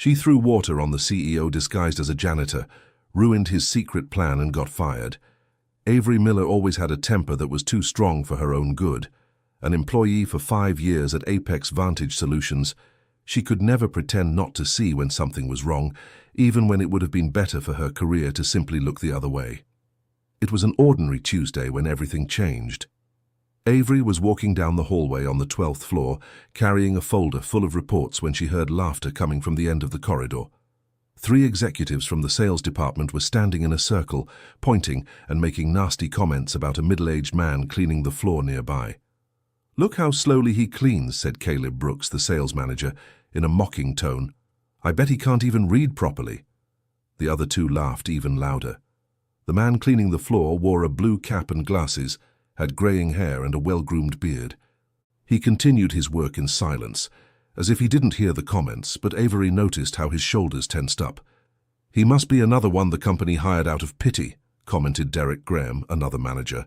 She threw water on the CEO disguised as a janitor, ruined his secret plan and got fired. Avery Miller always had a temper that was too strong for her own good. An employee for 5 years at Apex Vantage Solutions, she could never pretend not to see when something was wrong, even when it would have been better for her career to simply look the other way. It was an ordinary Tuesday when everything changed. Avery was walking down the hallway on the 12th floor, carrying a folder full of reports when she heard laughter coming from the end of the corridor. 3 executives from the sales department were standing in a circle, pointing and making nasty comments about a middle-aged man cleaning the floor nearby. "Look how slowly he cleans," said Caleb Brooks, the sales manager, in a mocking tone. "I bet he can't even read properly." The other 2 laughed even louder. The man cleaning the floor wore a blue cap and glasses, had graying hair and a well-groomed beard. He continued his work in silence, as if he didn't hear the comments, but Avery noticed how his shoulders tensed up. "He must be another one the company hired out of pity," commented Derek Graham, another manager.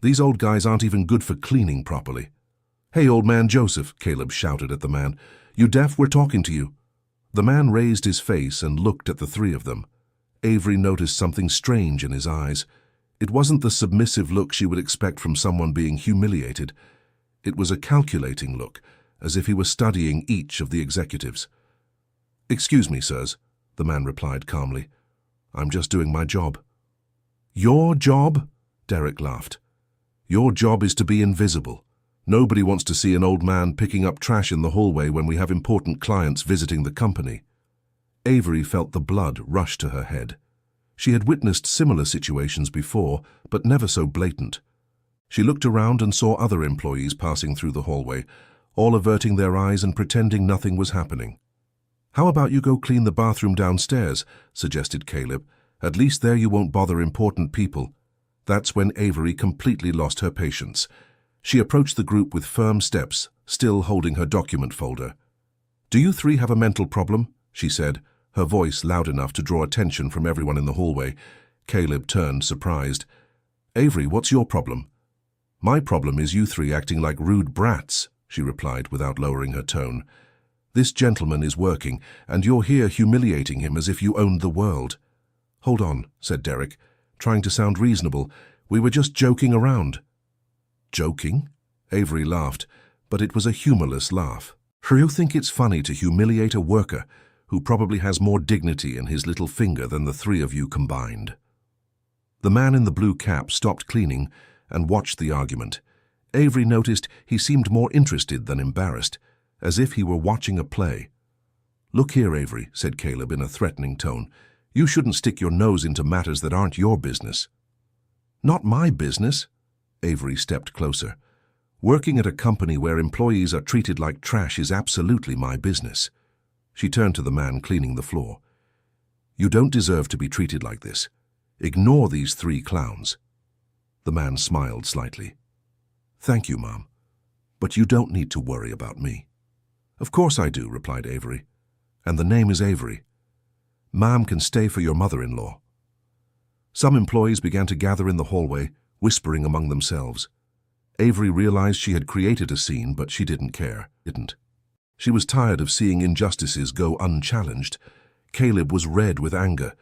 "These old guys aren't even good for cleaning properly." "Hey, old man Joseph," Caleb shouted at the man. "You deaf? We're talking to you." The man raised his face and looked at the 3 of them. Avery noticed something strange in his eyes. It wasn't the submissive look she would expect from someone being humiliated. It was a calculating look, as if he were studying each of the executives. "Excuse me, sirs," the man replied calmly. "I'm just doing my job." "Your job?" Derek laughed. "Your job is to be invisible. Nobody wants to see an old man picking up trash in the hallway when we have important clients visiting the company." Avery felt the blood rush to her head. She had witnessed similar situations before, but never so blatant. She looked around and saw other employees passing through the hallway, all averting their eyes and pretending nothing was happening. "How about you go clean the bathroom downstairs?" suggested Caleb. "At least there you won't bother important people." That's when Avery completely lost her patience. She approached the group with firm steps, still holding her document folder. "Do you 3 have a mental problem?" she said, her voice loud enough to draw attention from everyone in the hallway. Caleb turned, surprised. "Avery, what's your problem?" "My problem is you 3 acting like rude brats," she replied without lowering her tone. "This gentleman is working, and you're here humiliating him as if you owned the world." "Hold on," said Derek, trying to sound reasonable. "We were just joking around." "Joking?" Avery laughed, but it was a humorless laugh. "You think it's funny to humiliate a worker who probably has more dignity in his little finger than the 3 of you combined." The man in the blue cap stopped cleaning and watched the argument. Avery noticed he seemed more interested than embarrassed, as if he were watching a play. "Look here, Avery," said Caleb in a threatening tone. "You shouldn't stick your nose into matters that aren't your business." "Not my business?" Avery stepped closer. "Working at a company where employees are treated like trash is absolutely my business." She turned to the man cleaning the floor. "You don't deserve to be treated like this. Ignore these 3 clowns." The man smiled slightly. "Thank you, Mom. But you don't need to worry about me." "Of course I do," replied Avery. "And the name is Avery. Mom can stay for your mother-in-law." Some employees began to gather in the hallway, whispering among themselves. Avery realized she had created a scene, but she didn't care. She was tired of seeing injustices go unchallenged. Caleb was red with anger.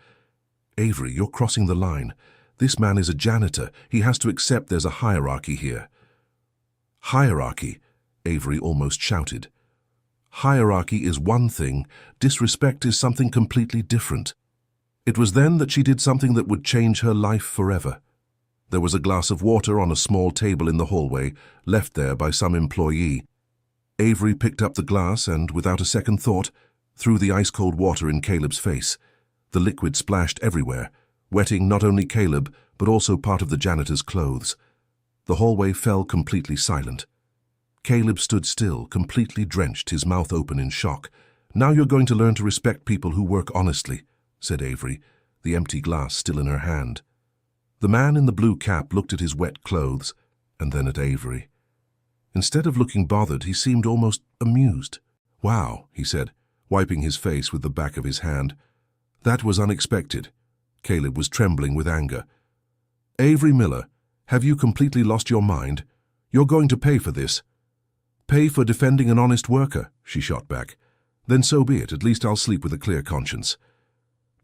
"Avery, you're crossing the line. This man is a janitor. He has to accept there's a hierarchy here." "Hierarchy?" Avery almost shouted. "Hierarchy is one thing. Disrespect is something completely different." It was then that she did something that would change her life forever. There was a glass of water on a small table in the hallway, left there by some employee. Avery picked up the glass and, without a second thought, threw the ice-cold water in Caleb's face. The liquid splashed everywhere, wetting not only Caleb, but also part of the janitor's clothes. The hallway fell completely silent. Caleb stood still, completely drenched, his mouth open in shock. "Now you're going to learn to respect people who work honestly," said Avery, the empty glass still in her hand. The man in the blue cap looked at his wet clothes, and then at Avery. Instead of looking bothered, he seemed almost amused. "Wow," he said, wiping his face with the back of his hand. "That was unexpected." Caleb was trembling with anger. "Avery Miller, have you completely lost your mind? You're going to pay for this." "Pay for defending an honest worker," she shot back. Then so be it, at least I'll sleep with a clear conscience.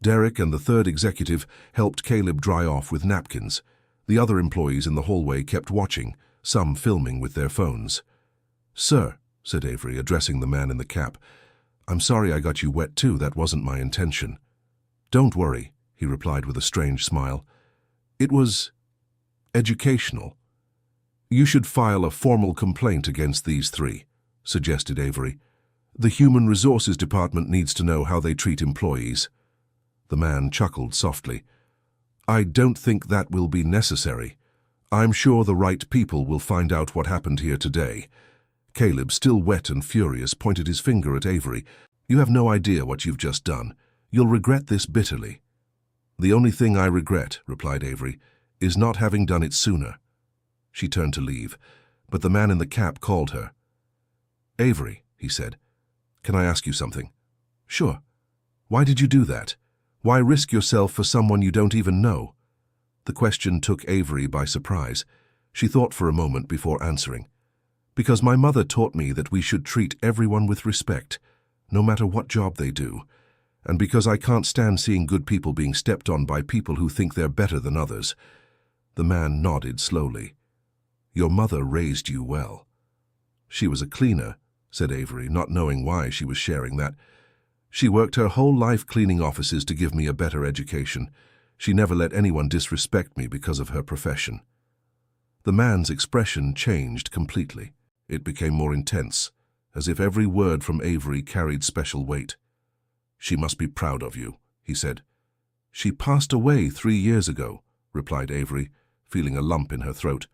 Derek and the third executive helped Caleb dry off with napkins. The other employees in the hallway kept watching, some filming with their phones. "Sir," said Avery, addressing the man in the cap, "I'm sorry I got you wet too, that wasn't my intention." "Don't worry," he replied with a strange smile. "It was educational." "You should file a formal complaint against these three," suggested Avery. "The Human Resources Department needs to know how they treat employees." The man chuckled softly. "I don't think that will be necessary. I'm sure the right people will find out what happened here today." Caleb, still wet and furious, pointed his finger at Avery. "You have no idea what you've just done. You'll regret this bitterly." "The only thing I regret," replied Avery, "is not having done it sooner." She turned to leave, but the man in the cap called her. "Avery," he said, "can I ask you something?" "Sure." "Why did you do that? Why risk yourself for someone you don't even know?" The question took Avery by surprise. She thought for a moment before answering. "Because my mother taught me that we should treat everyone with respect, no matter what job they do. And because I can't stand seeing good people being stepped on by people who think they're better than others." The man nodded slowly. "Your mother raised you well." "She was a cleaner," said Avery, not knowing why she was sharing that. "She worked her whole life cleaning offices to give me a better education. She never let anyone disrespect me because of her profession." The man's expression changed completely. It became more intense, as if every word from Avery carried special weight. "She must be proud of you," he said. "She passed away 3 years ago," replied Avery, feeling a lump in her throat.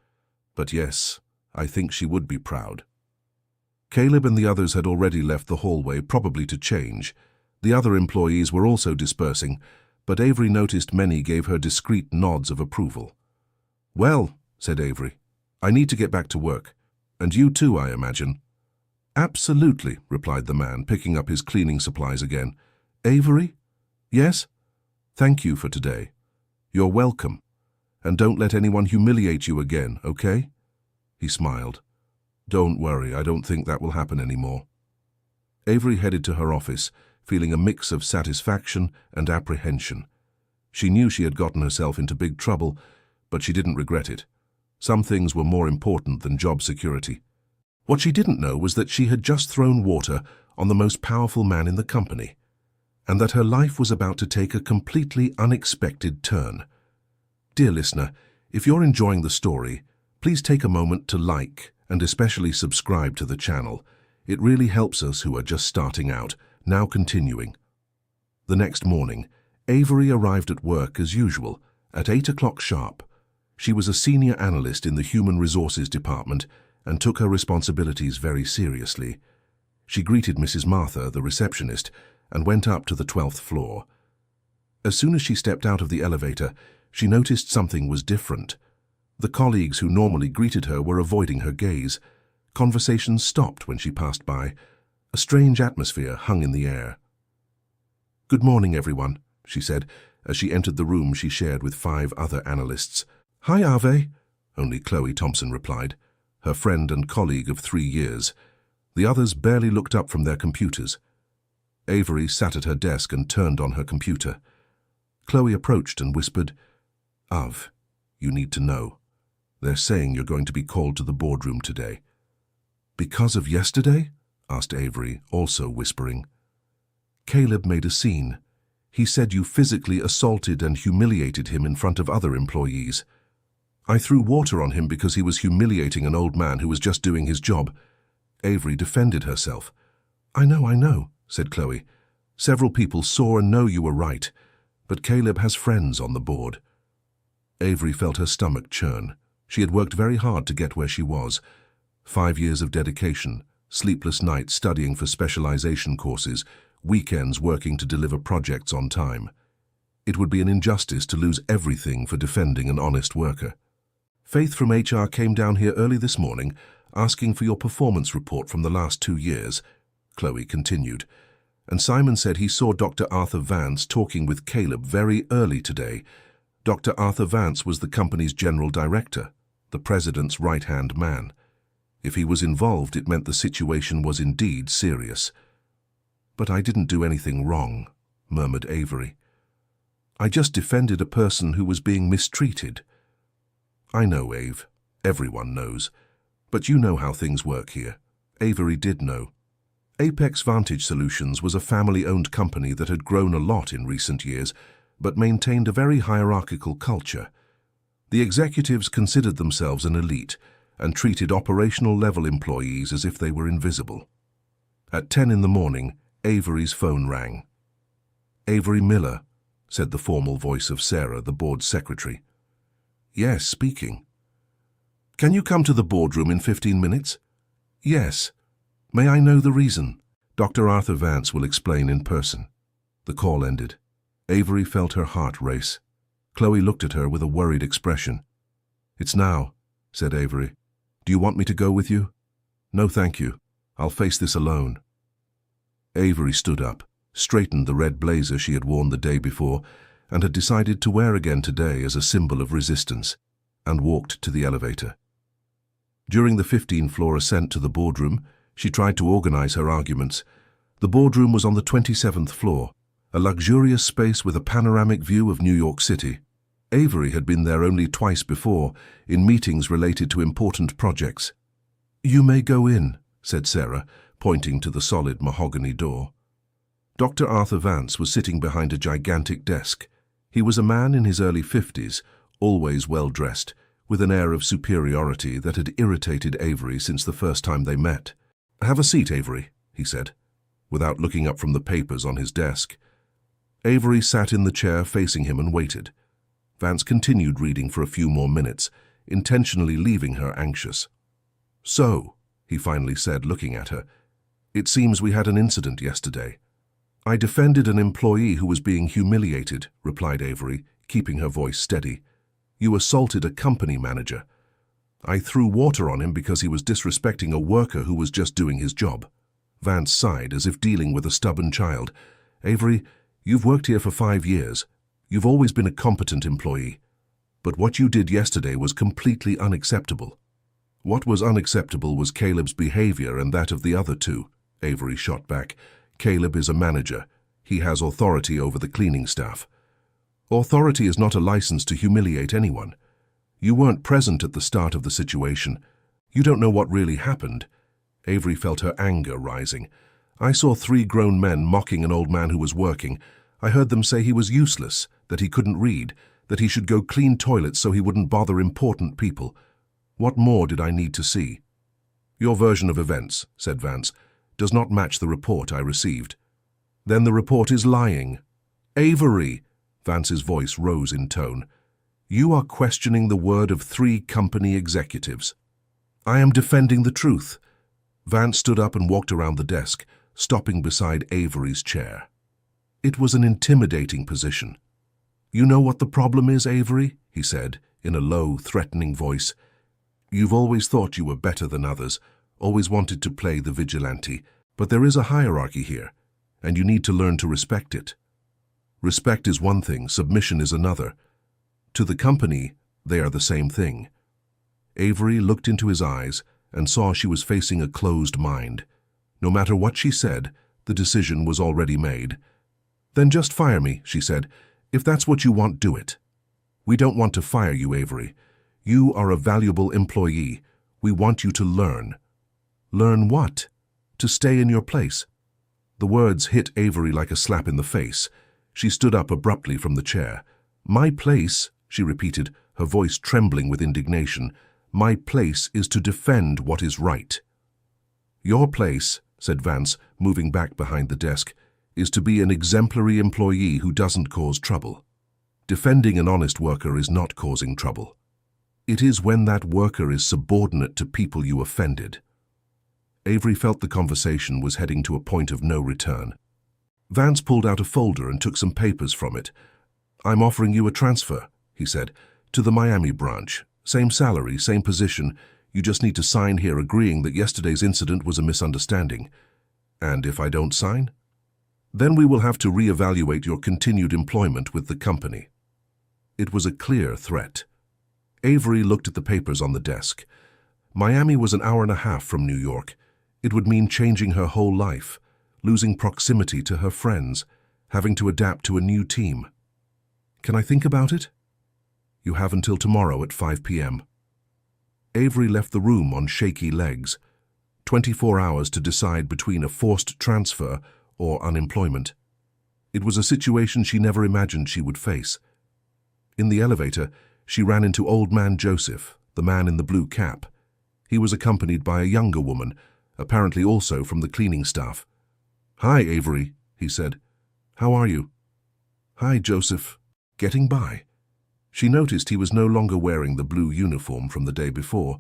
"But yes, I think she would be proud." Caleb and the others had already left the hallway, probably to change. The other employees were also dispersing, but Avery noticed many gave her discreet nods of approval. "Well," said Avery, "I need to get back to work. And you too, I imagine." "Absolutely," replied the man, picking up his cleaning supplies again. "Avery?" "Yes?" "Thank you for today." "You're welcome. And don't let anyone humiliate you again, okay?" He smiled. "Don't worry, I don't think that will happen anymore." Avery headed to her office, feeling a mix of satisfaction and apprehension. She knew she had gotten herself into big trouble, but she didn't regret it. Some things were more important than job security. What she didn't know was that she had just thrown water on the most powerful man in the company, and that her life was about to take a completely unexpected turn. Dear listener, if you're enjoying the story, please take a moment to like and especially subscribe to the channel. It really helps us who are just starting out. Now continuing. The next morning, Avery arrived at work as usual, at 8 o'clock sharp. She was a senior analyst in the Human Resources Department and took her responsibilities very seriously. She greeted Mrs. Martha, the receptionist, and went up to the 12th floor. As soon as she stepped out of the elevator, she noticed something was different. The colleagues who normally greeted her were avoiding her gaze. Conversations stopped when she passed by. A strange atmosphere hung in the air. "Good morning, everyone," she said, as she entered the room she shared with 5 other analysts. "Hi, Ave," only Chloe Thompson replied, her friend and colleague of 3 years. The others barely looked up from their computers. Avery sat at her desk and turned on her computer. Chloe approached and whispered, "Av, you need to know. They're saying you're going to be called to the boardroom today." "Because of yesterday?" asked Avery, also whispering. "Caleb made a scene. He said you physically assaulted and humiliated him in front of other employees. I threw water on him because he was humiliating an old man who was just doing his job." Avery defended herself. I know," said Chloe. "Several people saw and know you were right, but Caleb has friends on the board." Avery felt her stomach churn. She had worked very hard to get where she was. 5 years of dedication, sleepless nights studying for specialization courses, weekends working to deliver projects on time. It would be an injustice to lose everything for defending an honest worker. "Faith from HR came down here early this morning, asking for your performance report from the last 2 years, Chloe continued. "And Simon said he saw Dr. Arthur Vance talking with Caleb very early today. Dr. Arthur Vance was the company's general director, the president's right-hand man. If he was involved, it meant the situation was indeed serious." "But I didn't do anything wrong," murmured Avery. "I just defended a person who was being mistreated." "I know, Ave. Everyone knows. But you know how things work here." Avery did know. Apex Vantage Solutions was a family-owned company that had grown a lot in recent years, but maintained a very hierarchical culture. The executives considered themselves an elite and treated operational-level employees as if they were invisible. At 10 in the morning, Avery's phone rang. "Avery Miller," said the formal voice of Sarah, the board secretary. "Yes, speaking." "Can you come to the boardroom in 15 minutes? "Yes." "May I know the reason?" "Dr. Arthur Vance will explain in person." The call ended. Avery felt her heart race. Chloe looked at her with a worried expression. "It's now," said Avery. "Do you want me to go with you?" "No, thank you. I'll face this alone." Avery stood up, straightened the red blazer she had worn the day before and had decided to wear again today as a symbol of resistance, and walked to the elevator. During the 15th-floor ascent to the boardroom, she tried to organize her arguments. The boardroom was on the 27th floor, a luxurious space with a panoramic view of New York City. Avery had been there only twice before, in meetings related to important projects. "You may go in," said Sarah, pointing to the solid mahogany door. Dr. Arthur Vance was sitting behind a gigantic desk. He was a man in his early 50s, always well-dressed, with an air of superiority that had irritated Avery since the first time they met. "Have a seat, Avery," he said, without looking up from the papers on his desk. Avery sat in the chair facing him and waited. Vance continued reading for a few more minutes, intentionally leaving her anxious. "So," he finally said, looking at her, "it seems we had an incident yesterday." "I defended an employee who was being humiliated," replied Avery, keeping her voice steady. "You assaulted a company manager. I threw water on him because he was disrespecting a worker who was just doing his job." Vance sighed as if dealing with a stubborn child. "Avery, you've worked here for 5 years. You've always been a competent employee. But what you did yesterday was completely unacceptable." "What was unacceptable was Caleb's behavior and that of the other two," Avery shot back. "Caleb is a manager. He has authority over the cleaning staff." "Authority is not a license to humiliate anyone. You weren't present at the start of the situation. You don't know what really happened." Avery felt her anger rising. "I saw 3 grown men mocking an old man who was working. I heard them say he was useless, that he couldn't read, that he should go clean toilets so he wouldn't bother important people. What more did I need to see?" "Your version of events," said Vance, "does not match the report I received." "Then the report is lying." "Avery!" Vance's voice rose in tone. "You are questioning the word of 3 company executives." "I am defending the truth." Vance stood up and walked around the desk, stopping beside Avery's chair. It was an intimidating position. "You know what the problem is, Avery?" he said, in a low, threatening voice. "You've always thought you were better than others, always wanted to play the vigilante, but there is a hierarchy here, and you need to learn to respect it. Respect is one thing, submission is another. To the company, they are the same thing." Avery looked into his eyes and saw she was facing a closed mind. No matter what she said, the decision was already made. "Then just fire me," she said. "If that's what you want, do it." "We don't want to fire you, Avery. You are a valuable employee. We want you to learn." "Learn what?" "To stay in your place." The words hit Avery like a slap in the face. She stood up abruptly from the chair. "My place," she repeated, her voice trembling with indignation, "my place is to defend what is right." "Your place," said Vance, moving back behind the desk, "is to be an exemplary employee who doesn't cause trouble. Defending an honest worker is not causing trouble. It is when that worker is subordinate to people you offended." Avery felt the conversation was heading to a point of no return. Vance pulled out a folder and took some papers from it. "I'm offering you a transfer," he said, "to the Miami branch. Same salary, same position. You just need to sign here agreeing that yesterday's incident was a misunderstanding. And if I don't sign? Then we will have to reevaluate your continued employment with the company." It was a clear threat. Avery looked at the papers on the desk. Miami was an hour and a half from New York. It would mean changing her whole life, losing proximity to her friends, having to adapt to a new team. Can I think about it? You have until tomorrow at 5 p.m. Avery left the room on shaky legs. 24 hours to decide between a forced transfer or unemployment. It was a situation she never imagined she would face. In the elevator, she ran into Old Man Joseph, the man in the blue cap. He was accompanied by a younger woman, apparently also from the cleaning staff. "Hi, Avery," he said. "How are you?" "Hi, Joseph. Getting by." She noticed he was no longer wearing the blue uniform from the day before.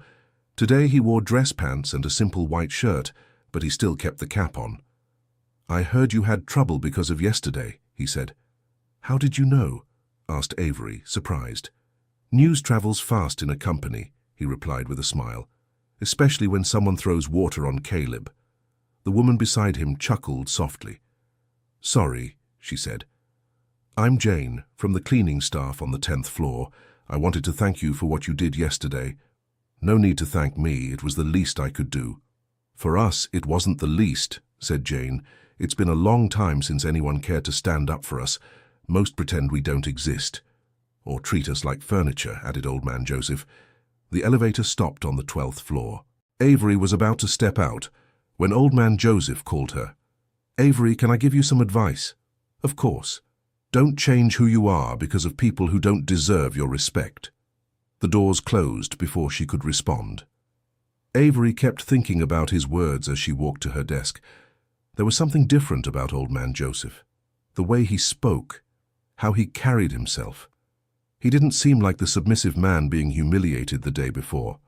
Today he wore dress pants and a simple white shirt, but he still kept the cap on. "I heard you had trouble because of yesterday," he said. "How did you know?" asked Avery, surprised. "News travels fast in a company," he replied with a smile, "especially when someone throws water on Caleb." The woman beside him chuckled softly. "Sorry," she said. "I'm Jane, from the cleaning staff on the 10th floor. I wanted to thank you for what you did yesterday." "No need to thank me, it was the least I could do." "For us, it wasn't the least," said Jane. "It's been a long time since anyone cared to stand up for us. Most pretend we don't exist." "Or treat us like furniture," added Old Man Joseph. The elevator stopped on the 12th floor. Avery was about to step out when Old Man Joseph called her. "Avery, can I give you some advice?" "Of course. Don't change who you are because of people who don't deserve your respect." The doors closed before she could respond. Avery kept thinking about his words as she walked to her desk. There was something different about Old Man Joseph. The way he spoke, how he carried himself. He didn't seem like the submissive man being humiliated the day before.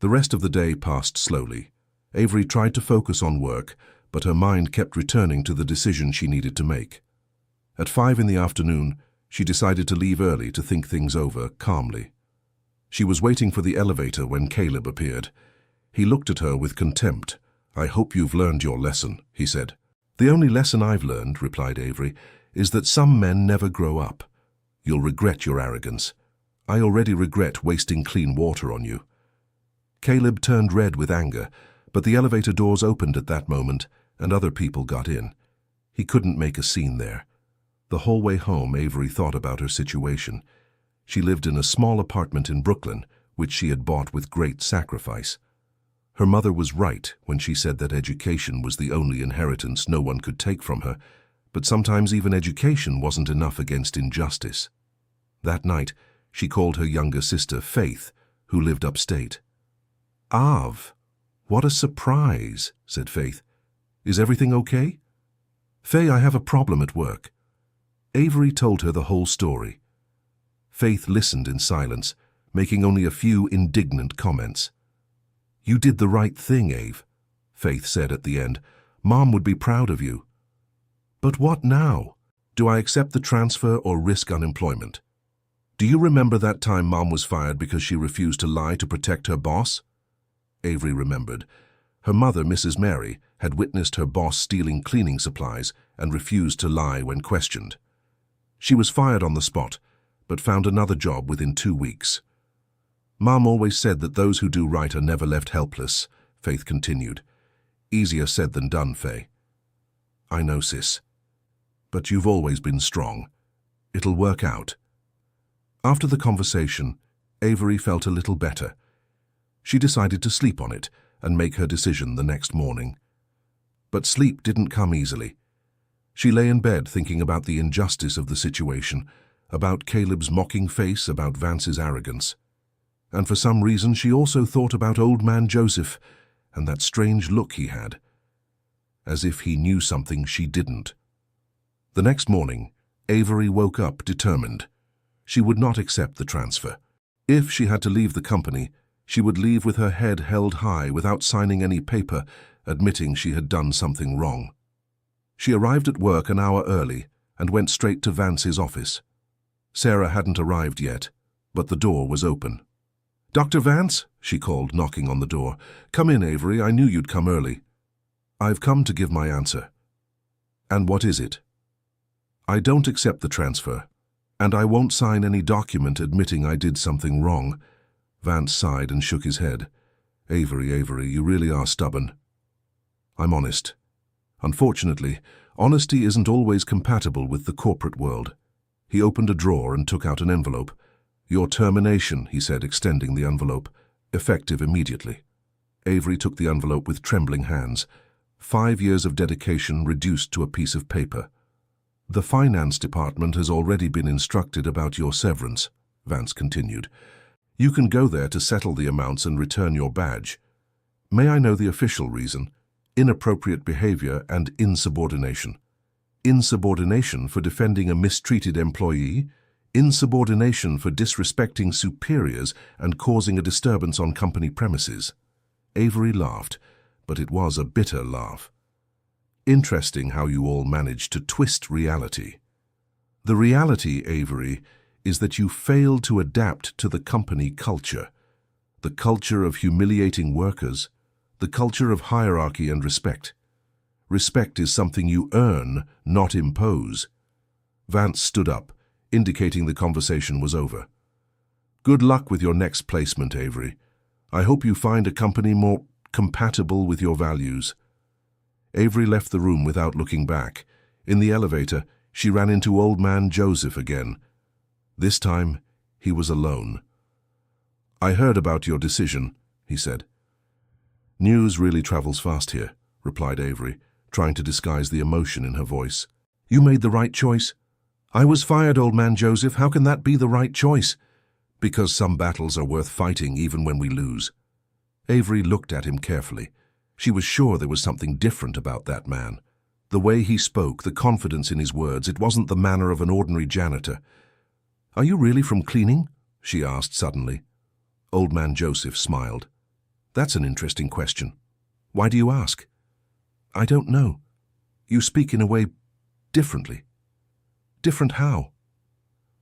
The rest of the day passed slowly. Avery tried to focus on work, but her mind kept returning to the decision she needed to make. At 5 in the afternoon, she decided to leave early to think things over calmly. She was waiting for the elevator when Caleb appeared. He looked at her with contempt. "I hope you've learned your lesson," he said. "The only lesson I've learned," replied Avery, "is that some men never grow up. You'll regret your arrogance. I already regret wasting clean water on you." Caleb turned red with anger, but the elevator doors opened at that moment, and other people got in. He couldn't make a scene there. The whole way home, Avery thought about her situation. She lived in a small apartment in Brooklyn, which she had bought with great sacrifice. Her mother was right when she said that education was the only inheritance no one could take from her, but sometimes even education wasn't enough against injustice. That night, she called her younger sister, Faith, who lived upstate. "Av, what a surprise," said Faith. "Is everything okay?" "Faye, I have a problem at work." Avery told her the whole story. Faith listened in silence, making only a few indignant comments. "You did the right thing, Ave," Faith said at the end. "Mom would be proud of you." "But what now? Do I accept the transfer or risk unemployment?" "Do you remember that time Mom was fired because she refused to lie to protect her boss?" Avery remembered. Her mother, Mrs. Mary, had witnessed her boss stealing cleaning supplies and refused to lie when questioned. She was fired on the spot, but found another job within 2 weeks. "Mom always said that those who do right are never left helpless," Faith continued. "Easier said than done, Faye." "I know, sis. But you've always been strong. It'll work out." After the conversation, Avery felt a little better. She decided to sleep on it and make her decision the next morning. But sleep didn't come easily. She lay in bed thinking about the injustice of the situation, about Caleb's mocking face, about Vance's arrogance. And for some reason she also thought about Old Man Joseph and that strange look he had, as if he knew something she didn't. The next morning, Avery woke up determined. She would not accept the transfer. If she had to leave the company, she would leave with her head held high without signing any paper admitting she had done something wrong. She arrived at work an hour early and went straight to Vance's office. Sarah hadn't arrived yet, but the door was open. "Dr. Vance?" she called, knocking on the door. "Come in, Avery. I knew you'd come early." "I've come to give my answer." "And what is it?" "I don't accept the transfer, and I won't sign any document admitting I did something wrong." Vance sighed and shook his head. Avery, you really are stubborn." "I'm honest. Unfortunately, honesty isn't always compatible with the corporate world. He opened a drawer and took out an envelope. "Your termination," he said, extending the envelope, "effective immediately." Avery took the envelope with trembling hands. 5 years of dedication reduced to a piece of paper. "The finance department has already been instructed about your severance," Vance continued. "You can go there to settle the amounts and return your badge. May I know the official reason? Inappropriate behavior and insubordination. Insubordination for defending a mistreated employee, insubordination for disrespecting superiors and causing a disturbance on company premises." Avery laughed, but it was a bitter laugh. "Interesting how you all managed to twist reality." "The reality, Avery, is that you failed to adapt to the company culture. The culture of humiliating workers, the culture of hierarchy and respect. Respect is something you earn, not impose." Vance stood up, indicating the conversation was over. "Good luck with your next placement, Avery. I hope you find a company more compatible with your values." Avery left the room without looking back. In the elevator, she ran into Old Man Joseph again. This time, he was alone. "I heard about your decision," he said. "News really travels fast here," replied Avery, trying to disguise the emotion in her voice. "You made the right choice." "I was fired, Old Man Joseph. How can that be the right choice?" "Because some battles are worth fighting even when we lose." Avery looked at him carefully. She was sure there was something different about that man. The way he spoke, the confidence in his words, it wasn't the manner of an ordinary janitor. "Are you really from cleaning?" she asked suddenly. Old Man Joseph smiled. "That's an interesting question. Why do you ask?" "I don't know. You speak in a way differently." "Different how?"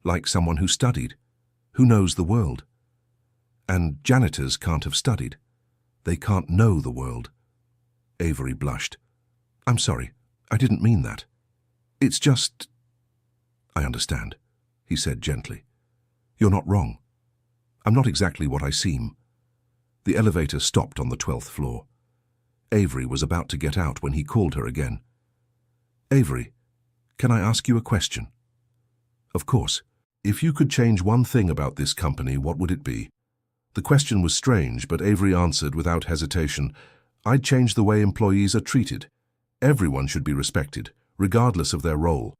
"Like someone who studied, who knows the world." "And janitors can't have studied. They can't know the world." Avery blushed. "I'm sorry, I didn't mean that. It's just—" "I understand," he said gently. "You're not wrong. I'm not exactly what I seem." The elevator stopped on the 12th floor. Avery was about to get out when he called her again. "Avery, can I ask you a question?" "Of course. If you could change one thing about this company, what would it be?" The question was strange, but Avery answered without hesitation. "I'd change the way employees are treated. Everyone should be respected, regardless of their role,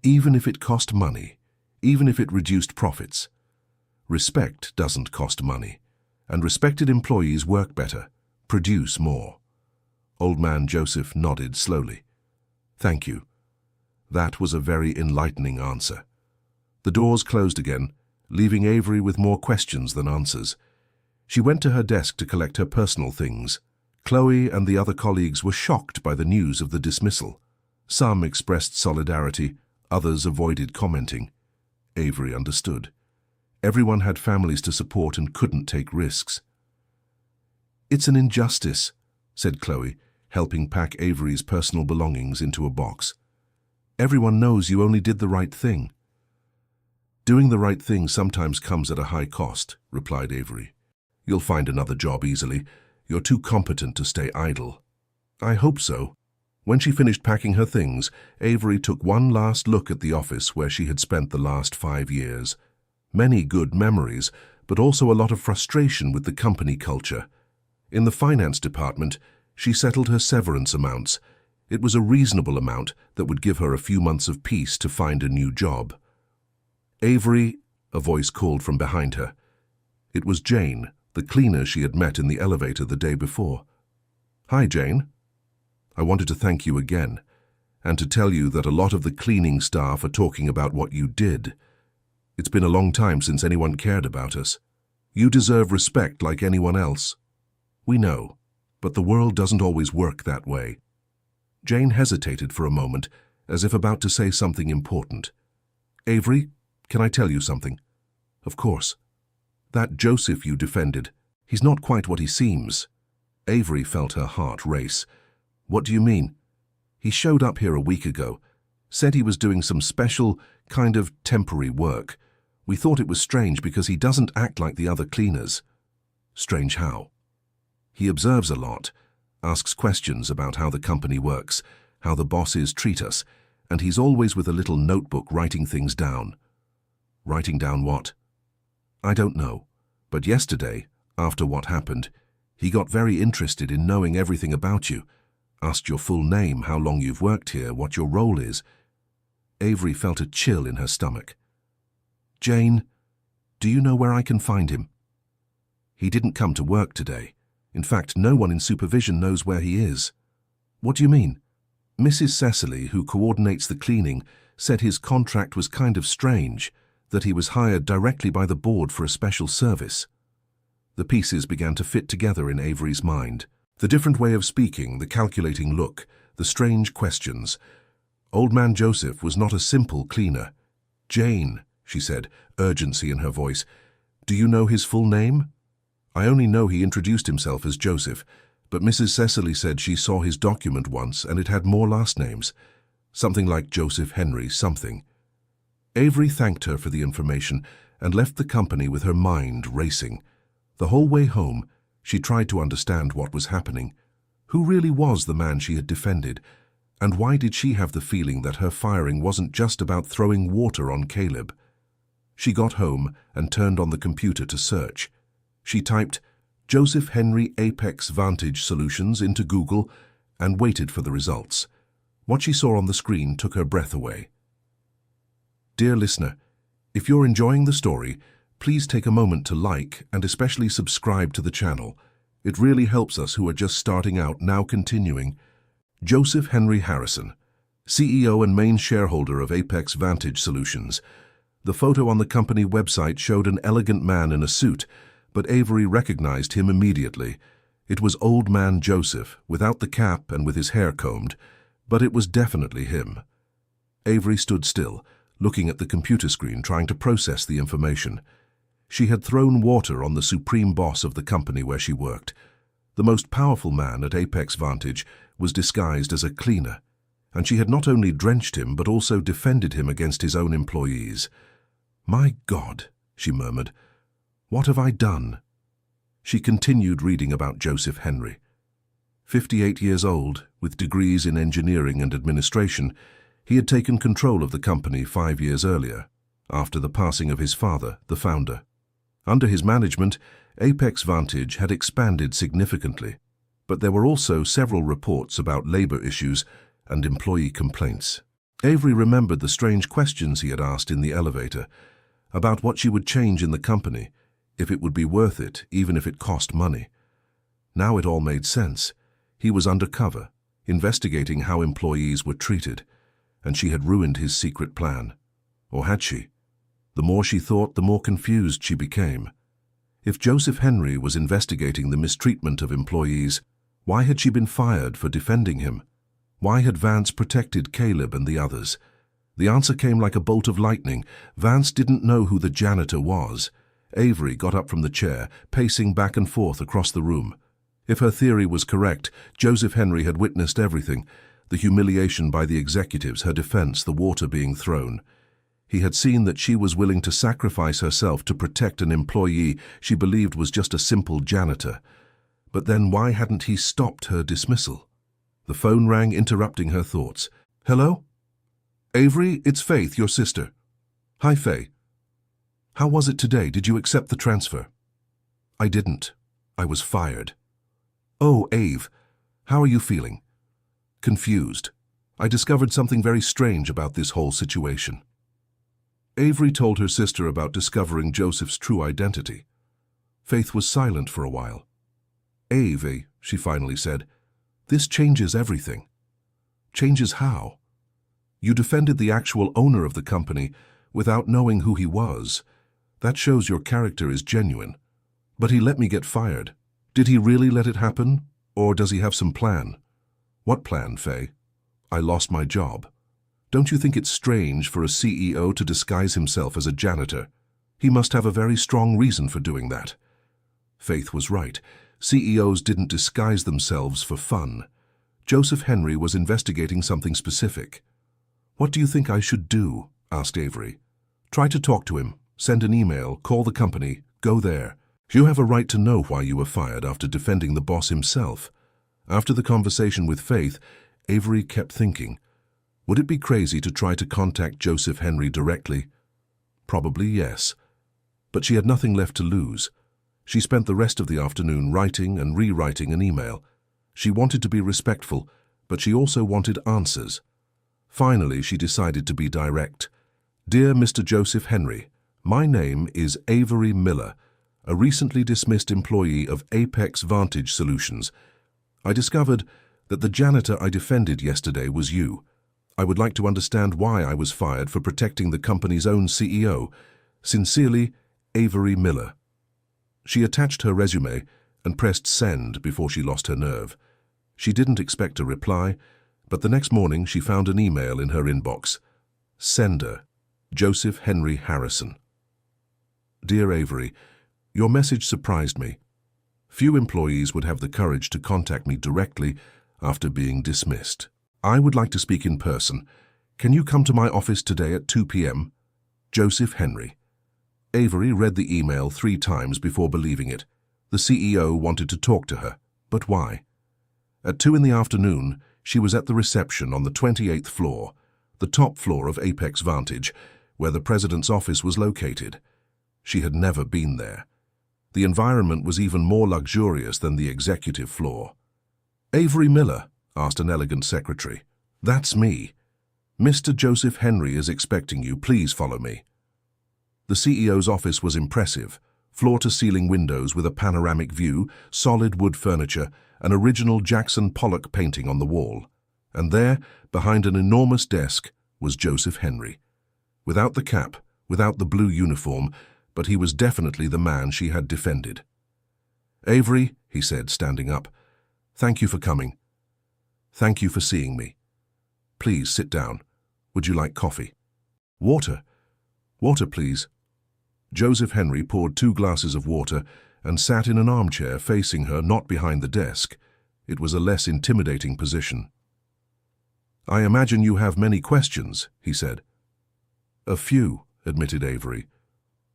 even if it cost money, even if it reduced profits. Respect doesn't cost money, and respected employees work better, produce more." Old Man Joseph nodded slowly. "Thank you. That was a very enlightening answer." The doors closed again, leaving Avery with more questions than answers. She went to her desk to collect her personal things. Chloe and the other colleagues were shocked by the news of the dismissal. Some expressed solidarity, others avoided commenting. Avery understood. Everyone had families to support and couldn't take risks. "It's an injustice," said Chloe, helping pack Avery's personal belongings into a box. "Everyone knows you only did the right thing." "Doing the right thing sometimes comes at a high cost," replied Avery. "You'll find another job easily. You're too competent to stay idle." "I hope so." When she finished packing her things, Avery took one last look at the office where she had spent the last 5 years. Many good memories, but also a lot of frustration with the company culture. In the finance department, she settled her severance amounts. It was a reasonable amount that would give her a few months of peace to find a new job. "Avery," a voice called from behind her. It was Jane, the cleaner she had met in the elevator the day before. "Hi, Jane. I wanted to thank you again, and to tell you that a lot of the cleaning staff are talking about what you did. It's been a long time since anyone cared about us. You deserve respect like anyone else. We know, but the world doesn't always work that way." Jane hesitated for a moment, as if about to say something important. "Avery, can I tell you something?" "Of course." "That Joseph you defended, he's not quite what he seems." Avery felt her heart race. "What do you mean?" "He showed up here a week ago, said he was doing some special, kind of temporary work. We thought it was strange because he doesn't act like the other cleaners." "Strange how?" "He observes a lot, asks questions about how the company works, how the bosses treat us, and he's always with a little notebook writing things down. Writing down what? I don't know, but yesterday, after what happened, he got very interested in knowing everything about you, asked your full name, how long you've worked here, what your role is. Avery felt a chill in her stomach. Jane, do you know where I can find him? He didn't come to work today. In fact, no one in supervision knows where he is. What do you mean? Mrs. Cecily, who coordinates the cleaning, said his contract was kind of strange, that he was hired directly by the board for a special service. The pieces began to fit together in Avery's mind. The different way of speaking, the calculating look, the strange questions. Old man Joseph was not a simple cleaner. Jane, she said, urgency in her voice, do you know his full name? I only know he introduced himself as Joseph, but Mrs. Cecily said she saw his document once and it had more last names, something like Joseph Henry something. Avery thanked her for the information and left the company with her mind racing. The whole way home, she tried to understand what was happening. Who really was the man she had defended? And why did she have the feeling that her firing wasn't just about throwing water on Caleb? She got home and turned on the computer to search. She typed Joseph Henry Apex Vantage Solutions into Google and waited for the results. What she saw on the screen took her breath away. Dear listener, if you're enjoying the story, please take a moment to like and especially subscribe to the channel. It really helps us who are just starting out. Now continuing. Joseph Henry Harrison, CEO and main shareholder of Apex Vantage Solutions. The photo on the company website showed an elegant man in a suit, but Avery recognized him immediately. It was old man Joseph, without the cap and with his hair combed, but it was definitely him. Avery stood still, looking at the computer screen, trying to process the information. She had thrown water on the supreme boss of the company where she worked. The most powerful man at Apex Vantage was disguised as a cleaner, and she had not only drenched him but also defended him against his own employees. My God, she murmured, what have I done? She continued reading about Joseph Henry. 58 years old, with degrees in engineering and administration, he had taken control of the company 5 years earlier, after the passing of his father, the founder. Under his management, Apex Vantage had expanded significantly, but there were also several reports about labor issues and employee complaints. Avery remembered the strange questions he had asked in the elevator, about what she would change in the company, if it would be worth it, even if it cost money. Now it all made sense. He was undercover, investigating how employees were treated, and she had ruined his secret plan. Or had she? The more she thought, the more confused she became. If Joseph Henry was investigating the mistreatment of employees, why had she been fired for defending him? Why had Vance protected Caleb and the others? The answer came like a bolt of lightning. Vance didn't know who the janitor was. Avery got up from the chair, pacing back and forth across the room. If her theory was correct, Joseph Henry had witnessed everything: the humiliation by the executives, her defense, the water being thrown. He had seen that she was willing to sacrifice herself to protect an employee she believed was just a simple janitor. But then why hadn't he stopped her dismissal? The phone rang, interrupting her thoughts. Hello? Avery, it's Faith, your sister. Hi, Faye. How was it today? Did you accept the transfer? I didn't. I was fired. Oh, Ave, how are you feeling? Confused. I discovered something very strange about this whole situation. Avery told her sister about discovering Joseph's true identity. Faith was silent for a while. Ave, she finally said, this changes everything. Changes how? You defended the actual owner of the company without knowing who he was. That shows your character is genuine. But he let me get fired. Did he really let it happen? Or does he have some plan? What plan, Faye? I lost my job. Don't you think it's strange for a CEO to disguise himself as a janitor? He must have a very strong reason for doing that. Faith was right. CEOs didn't disguise themselves for fun. Joseph Henry was investigating something specific. What do you think I should do? Asked Avery. Try to talk to him. Send an email, call the company, go there. You have a right to know why you were fired after defending the boss himself. After the conversation with Faith, Avery kept thinking. Would it be crazy to try to contact Joseph Henry directly? Probably yes. But she had nothing left to lose. She spent the rest of the afternoon writing and rewriting an email. She wanted to be respectful, but she also wanted answers. Finally, she decided to be direct. Dear Mr. Joseph Henry, my name is Avery Miller, a recently dismissed employee of Apex Vantage Solutions. I discovered that the janitor I defended yesterday was you. I would like to understand why I was fired for protecting the company's own CEO. Sincerely, Avery Miller. She attached her resume and pressed send before she lost her nerve. She didn't expect a reply, but the next morning she found an email in her inbox. Sender, Joseph Henry Harrison. Dear Avery, your message surprised me. Few employees would have the courage to contact me directly after being dismissed. I would like to speak in person. Can you come to my office today at 2 p.m.? Joseph Henry. Avery read the email 3 times before believing it. The CEO wanted to talk to her, but why? At 2 in the afternoon, she was at the reception on the 28th floor, the top floor of Apex Vantage, where the president's office was located. She had never been there. The environment was even more luxurious than the executive floor. Avery Miller, asked an elegant secretary. That's me. Mr. Joseph Henry is expecting you. Please follow me. The CEO's office was impressive. Floor-to-ceiling windows with a panoramic view, solid wood furniture, an original Jackson Pollock painting on the wall. And there, behind an enormous desk, was Joseph Henry. Without the cap, without the blue uniform, but he was definitely the man she had defended. Avery, he said, standing up, thank you for coming. Thank you for seeing me. Please sit down. Would you like coffee? Water. Water, please. Joseph Henry poured 2 glasses of water and sat in an armchair facing her, not behind the desk. It was a less intimidating position. I imagine you have many questions, he said. A few, admitted Avery.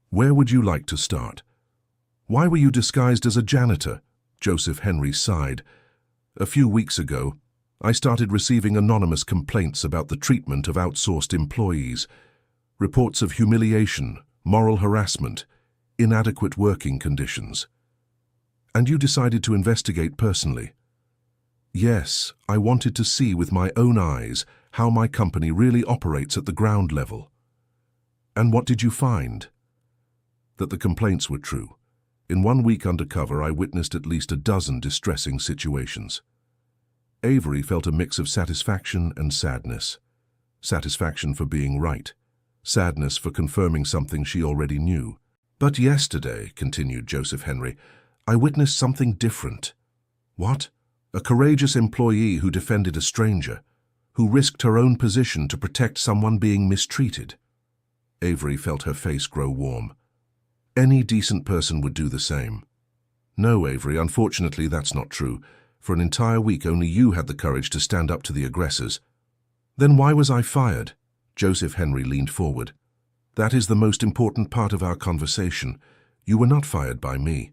Where would you like to start? Why were you disguised as a janitor? Joseph Henry sighed. A few weeks ago, I started receiving anonymous complaints about the treatment of outsourced employees, reports of humiliation, moral harassment, inadequate working conditions. And you decided to investigate personally. Yes, I wanted to see with my own eyes how my company really operates at the ground level. And what did you find? That the complaints were true. In 1 week undercover, I witnessed at least a dozen distressing situations. Avery felt a mix of satisfaction and sadness. Satisfaction for being right. Sadness for confirming something she already knew. But yesterday, continued Joseph Henry, I witnessed something different. What? A courageous employee who defended a stranger, who risked her own position to protect someone being mistreated. Avery felt her face grow warm. Any decent person would do the same. No, Avery, unfortunately that's not true. For an entire week only you had the courage to stand up to the aggressors. Then why was I fired? Joseph Henry leaned forward. That is the most important part of our conversation. You were not fired by me.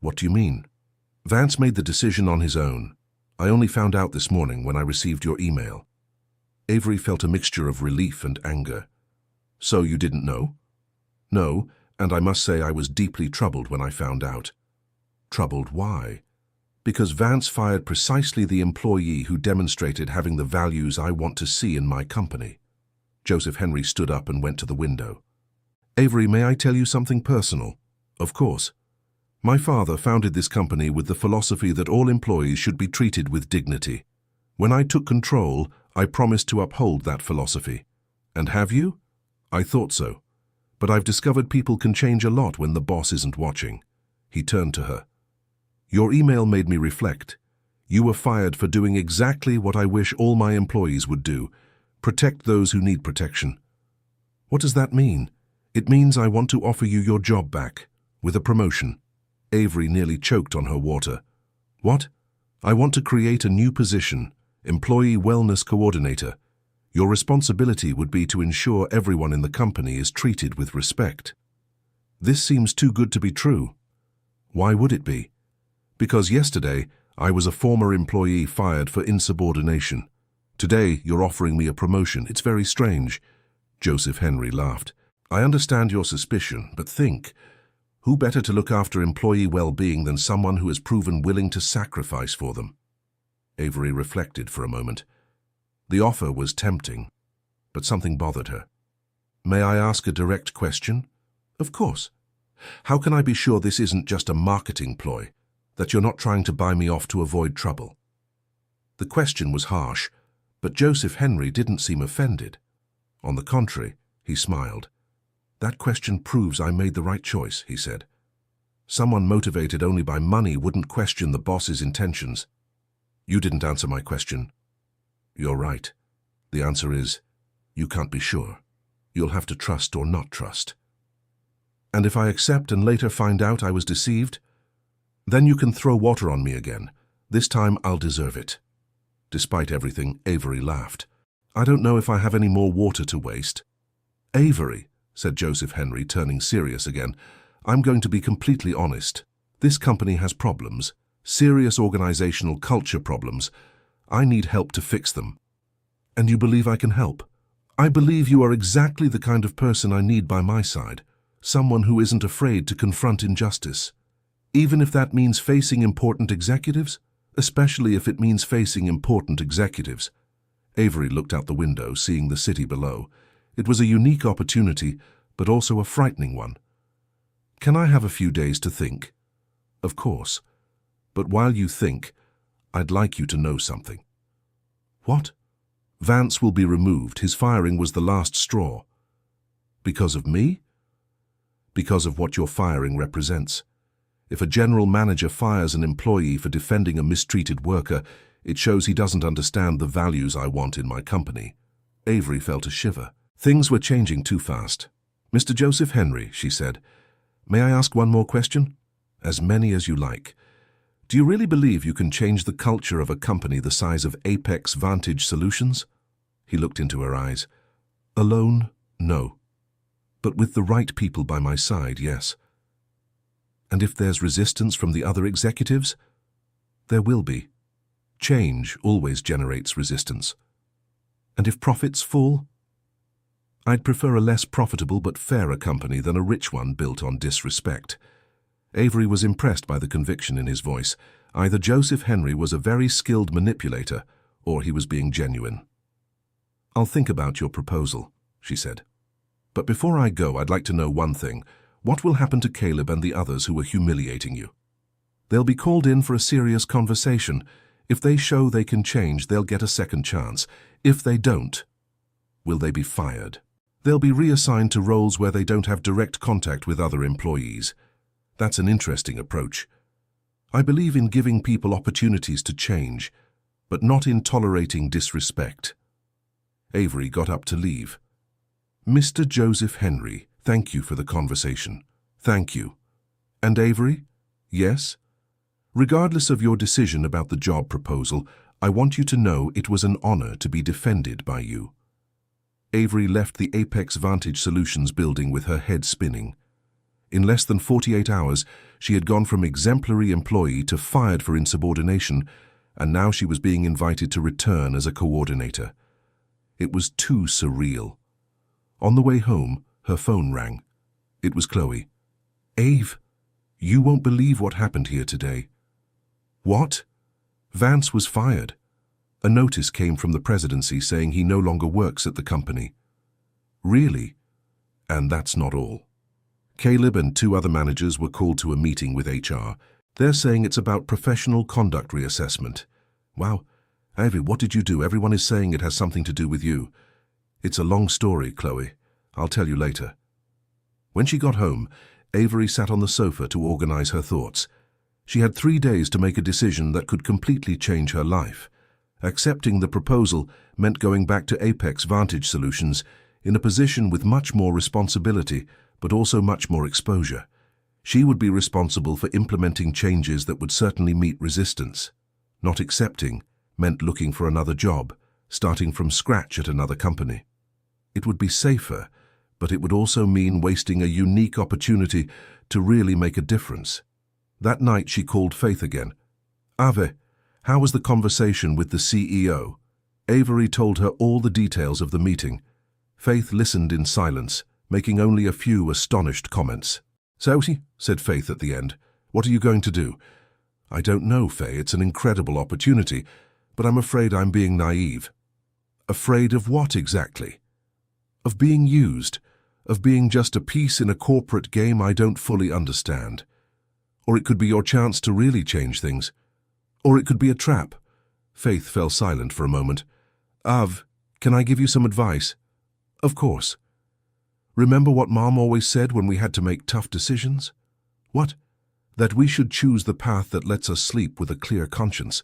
What do you mean? Vance made the decision on his own. I only found out this morning when I received your email. Avery felt a mixture of relief and anger. So you didn't know? No, and I must say I was deeply troubled when I found out. Troubled why? Because Vance fired precisely the employee who demonstrated having the values I want to see in my company. Joseph Henry stood up and went to the window. Avery, may I tell you something personal? Of course. My father founded this company with the philosophy that all employees should be treated with dignity. When I took control, I promised to uphold that philosophy. And have you? I thought so. But I've discovered people can change a lot when the boss isn't watching. He turned to her. Your email made me reflect. You were fired for doing exactly what I wish all my employees would do. Protect those who need protection. What does that mean? It means I want to offer you your job back, with a promotion. Avery nearly choked on her water. What? I want to create a new position, Employee Wellness Coordinator. Your responsibility would be to ensure everyone in the company is treated with respect. This seems too good to be true. Why would it be? Because yesterday, I was a former employee fired for insubordination. Today, you're offering me a promotion. It's very strange." Joseph Henry laughed. "I understand your suspicion, but think, who better to look after employee well-being than someone who has proven willing to sacrifice for them?" Avery reflected for a moment. The offer was tempting, but something bothered her. "May I ask a direct question?" "Of course." "How can I be sure this isn't just a marketing ploy, that you're not trying to buy me off to avoid trouble?" The question was harsh, but Joseph Henry didn't seem offended. On the contrary, he smiled. "That question proves I made the right choice," he said. "Someone motivated only by money wouldn't question the boss's intentions." "You didn't answer my question." "You're right. The answer is, you can't be sure. You'll have to trust or not trust." "And if I accept and later find out I was deceived? Then you can throw water on me again. This time I'll deserve it." Despite everything, Avery laughed. "I don't know if I have any more water to waste." "Avery," said Joseph Henry, turning serious again, "I'm going to be completely honest. This company has problems, serious organizational culture problems. I need help to fix them." "And you believe I can help?" "I believe you are exactly the kind of person I need by my side, someone who isn't afraid to confront injustice. Even if that means facing important executives, especially if it means facing important executives." Avery looked out the window, seeing the city below. It was a unique opportunity, but also a frightening one. "Can I have a few days to think?" "Of course. But while you think, I'd like you to know something." "What?" "Vance will be removed. His firing was the last straw." "Because of me?" "Because of what your firing represents. If a general manager fires an employee for defending a mistreated worker, it shows he doesn't understand the values I want in my company." Avery felt a shiver. Things were changing too fast. "Mr. Joseph Henry," she said, "may I ask one more question?" "As many as you like. Do you really believe you can change the culture of a company the size of Apex Vantage Solutions?" He looked into her eyes. "Alone, no. But with the right people by my side, yes." "And if there's resistance from the other executives?" "There will be. Change always generates resistance." "And if profits fall?" "I'd prefer a less profitable but fairer company than a rich one built on disrespect." Avery was impressed by the conviction in his voice. Either Joseph Henry was a very skilled manipulator, or he was being genuine. "I'll think about your proposal," she said. "But before I go, I'd like to know one thing. What will happen to Caleb and the others who are humiliating you?" "They'll be called in for a serious conversation. If they show they can change, they'll get a second chance. If they don't, will they be fired?" "They'll be reassigned to roles where they don't have direct contact with other employees." "That's an interesting approach. I believe in giving people opportunities to change, but not in tolerating disrespect." Avery got up to leave. "Mr. Joseph Henry, thank you for the conversation." "Thank you." "And Avery?" "Yes?" "Regardless of your decision about the job proposal, I want you to know it was an honor to be defended by you." Avery left the Apex Vantage Solutions building with her head spinning. In less than 48 hours, she had gone from exemplary employee to fired for insubordination, and now she was being invited to return as a coordinator. It was too surreal. On the way home, her phone rang. It was Chloe. "Ave, you won't believe what happened here today." "What?" "Vance was fired. A notice came from the presidency saying he no longer works at the company." "Really?" "And that's not all. Caleb and 2 other managers were called to a meeting with HR. They're saying it's about professional conduct reassessment." "Wow. Avery, what did you do? Everyone is saying it has something to do with you." "It's a long story, Chloe. I'll tell you later." When she got home, Avery sat on the sofa to organize her thoughts. She had 3 days to make a decision that could completely change her life. Accepting the proposal meant going back to Apex Vantage Solutions in a position with much more responsibility, but also much more exposure. She would be responsible for implementing changes that would certainly meet resistance. Not accepting meant looking for another job, starting from scratch at another company. It would be safer, but it would also mean wasting a unique opportunity to really make a difference. That night she called Faith again. "Ave, How was the conversation with the CEO? Avery told her all the details of the meeting. Faith listened in silence, making only a few astonished comments. "So," said Faith at the end, "what are you going to do?" "I don't know, Faye. It's an incredible opportunity, but I'm afraid I'm being naive." "Afraid of what exactly?" "Of being used, of being just a piece in a corporate game I don't fully understand. Or it could be your chance to really change things. Or it could be a trap." Faith fell silent for a moment. "Av, can I give you some advice?" "Of course." "Remember what Mom always said when we had to make tough decisions?" "What?" "That we should choose the path that lets us sleep with a clear conscience.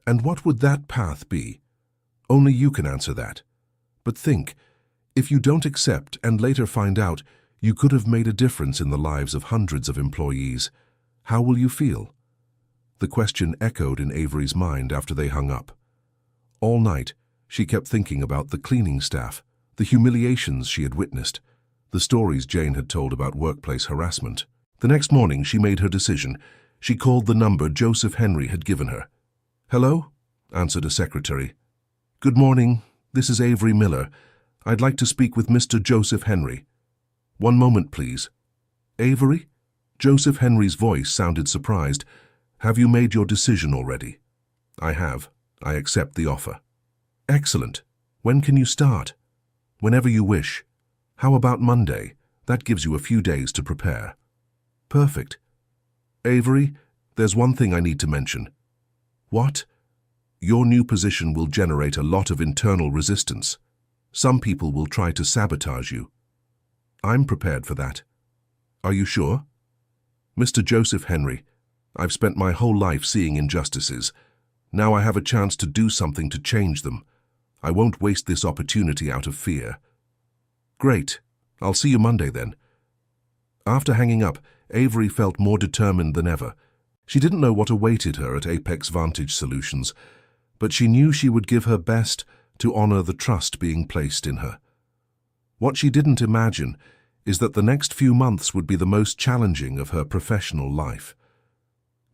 And what would that path be? Only you can answer that. But think, if you don't accept and later find out you could have made a difference in the lives of hundreds of employees, how will you feel?" The question echoed in Avery's mind after they hung up. All night, she kept thinking about the cleaning staff, the humiliations she had witnessed, the stories Jane had told about workplace harassment. The next morning, she made her decision. She called the number Joseph Henry had given her. "Hello?" answered a secretary. "Good morning. This is Avery Miller. I'd like to speak with Mr. Joseph Henry." "One moment, please." "Avery?" Joseph Henry's voice sounded surprised. "Have you made your decision already?" "I have. I accept the offer." "Excellent. When can you start?" "Whenever you wish." "How about Monday? That gives you a few days to prepare." "Perfect." "Avery, there's one thing I need to mention." "What?" "Your new position will generate a lot of internal resistance. Some people will try to sabotage you." "I'm prepared for that." "Are you sure?" "Mr. Joseph Henry, I've spent my whole life seeing injustices. Now I have a chance to do something to change them. I won't waste this opportunity out of fear." "Great. I'll see you Monday then." After hanging up, Avery felt more determined than ever. She didn't know what awaited her at Apex Vantage Solutions, but she knew she would give her best to honor the trust being placed in her. What she didn't imagine is that the next few months would be the most challenging of her professional life.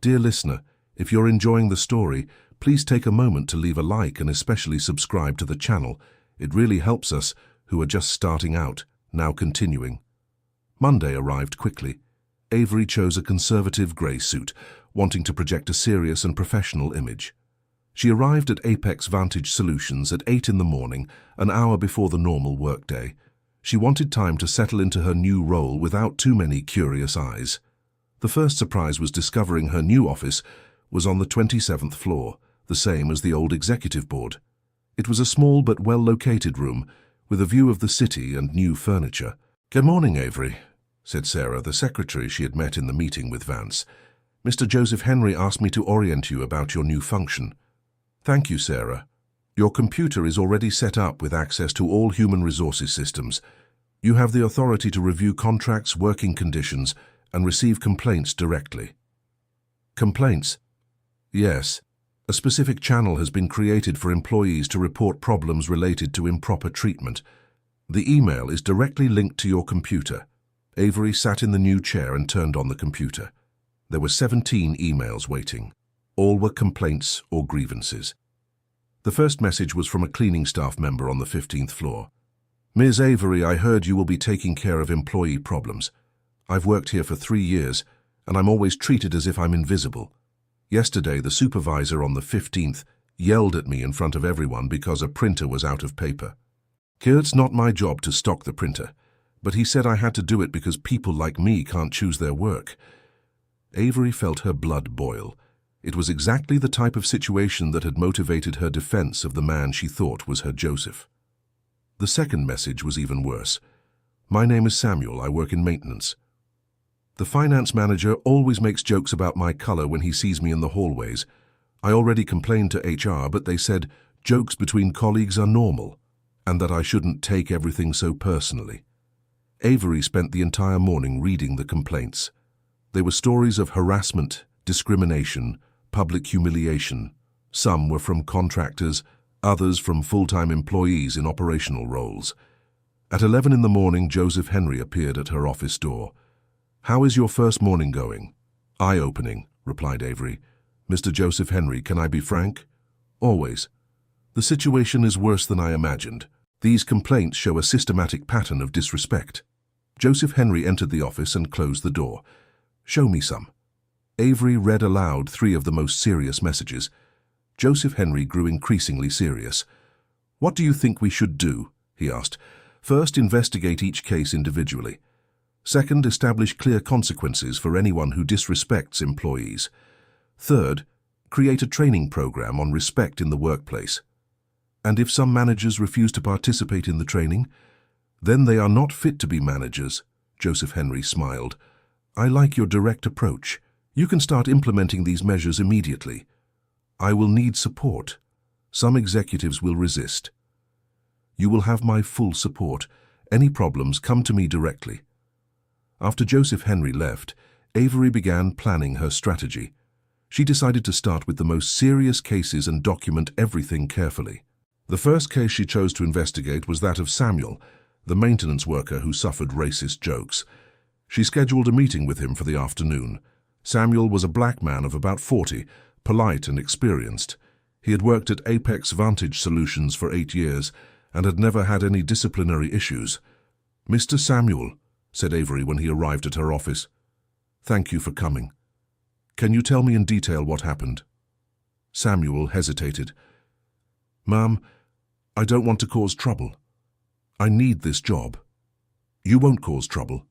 Dear listener, if you're enjoying the story, please take a moment to leave a like and especially subscribe to the channel. It really helps us, who are just starting out. Now continuing. Monday arrived quickly. Avery chose a conservative grey suit, wanting to project a serious and professional image. She arrived at Apex Vantage Solutions at 8 in the morning, an hour before the normal workday. She wanted time to settle into her new role without too many curious eyes. The first surprise was discovering her new office was on the 27th floor, the same as the old executive board. It was a small but well-located room, with a view of the city and new furniture. "Good morning, Avery," said Sarah, the secretary she had met in the meeting with Vance. "Mr. Joseph Henry asked me to orient you about your new function." "Thank you, Sarah. Your computer is already set up with access to all human resources systems. You have the authority to review contracts, working conditions, and receive complaints directly." "Complaints?" "Yes. A specific channel has been created for employees to report problems related to improper treatment. The email is directly linked to your computer." Avery sat in the new chair and turned on the computer. There were 17 emails waiting. All were complaints or grievances. The first message was from a cleaning staff member on the 15th floor. "Ms. Avery, I heard you will be taking care of employee problems. I've worked here for 3 years, and I'm always treated as if I'm invisible. Yesterday, the supervisor on the 15th yelled at me in front of everyone because a printer was out of paper. It's not my job to stock the printer, but he said I had to do it because people like me can't choose their work." Avery felt her blood boil. It was exactly the type of situation that had motivated her defense of the man she thought was her Joseph. The second message was even worse. "My name is Samuel. I work in maintenance. The finance manager always makes jokes about my color when he sees me in the hallways. I already complained to HR, but they said jokes between colleagues are normal, and that I shouldn't take everything so personally." Avery spent the entire morning reading the complaints. They were stories of harassment, discrimination, public humiliation. Some were from contractors, others from full-time employees in operational roles. At 11 in the morning, Joseph Henry appeared at her office door. "How is your first morning going?" "Eye-opening," replied Avery. Mr. Joseph Henry, can I be frank? Always. The situation is worse than I imagined. These complaints show a systematic pattern of disrespect. Joseph Henry entered the office and closed the door. Show me some. Avery read aloud 3 of the most serious messages. Joseph Henry grew increasingly serious. What do you think we should do? He asked. First, investigate each case individually. Second, establish clear consequences for anyone who disrespects employees. Third, create a training program on respect in the workplace. And if some managers refuse to participate in the training, then they are not fit to be managers. Joseph Henry smiled. I like your direct approach. You can start implementing these measures immediately. I will need support. Some executives will resist. You will have my full support. Any problems, come to me directly. After Joseph Henry left, Avery began planning her strategy. She decided to start with the most serious cases and document everything carefully. The first case she chose to investigate was that of Samuel, the maintenance worker who suffered racist jokes. She scheduled a meeting with him for the afternoon. Samuel was a black man of about 40, polite and experienced. He had worked at Apex Vantage Solutions for 8 years and had never had any disciplinary issues. Mr. Samuel, said Avery when he arrived at her office. Thank you for coming. Can you tell me in detail what happened? Samuel hesitated. Ma'am, I don't want to cause trouble. I need this job. You won't cause trouble.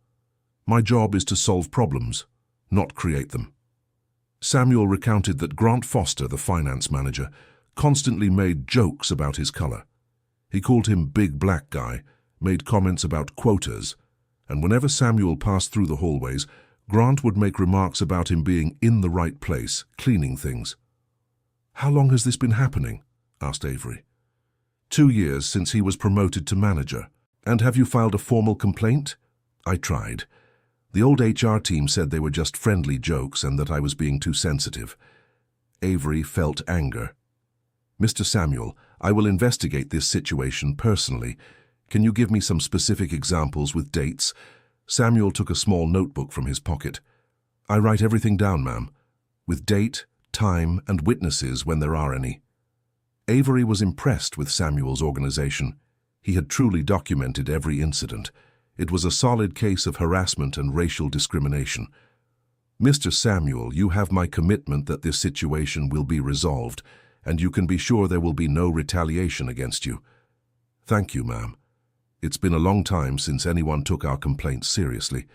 My job is to solve problems, not create them. Samuel recounted that Grant Foster, the finance manager, constantly made jokes about his color. He called him Big Black Guy, made comments about quotas, and whenever Samuel passed through the hallways, Grant would make remarks about him being in the right place, cleaning things. How long has this been happening? Asked Avery. 2 years since he was promoted to manager. And have you filed a formal complaint? I tried. The old HR team said they were just friendly jokes and that I was being too sensitive. Avery felt anger. Mr. Samuel, I will investigate this situation personally. Can you give me some specific examples with dates? Samuel took a small notebook from his pocket. I write everything down, ma'am, with date, time, and witnesses when there are any. Avery was impressed with Samuel's organization. He had truly documented every incident. It was a solid case of harassment and racial discrimination. Mr. Samuel, you have my commitment that this situation will be resolved, and you can be sure there will be no retaliation against you. Thank you, ma'am. It's been a long time since anyone took our complaints seriously.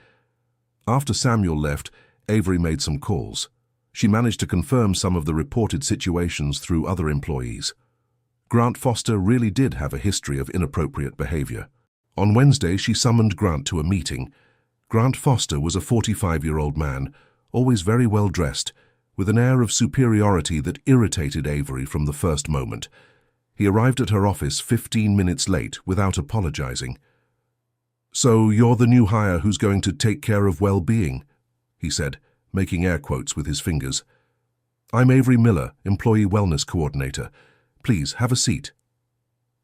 After Samuel left, Avery made some calls. She managed to confirm some of the reported situations through other employees. Grant Foster really did have a history of inappropriate behavior. On Wednesday, she summoned Grant to a meeting. Grant Foster was a 45-year-old man, always very well dressed, with an air of superiority that irritated Avery from the first moment. He arrived at her office 15 minutes late without apologizing. So you're the new hire who's going to take care of well-being, he said, making air quotes with his fingers. I'm Avery Miller, Employee Wellness Coordinator. Please, have a seat.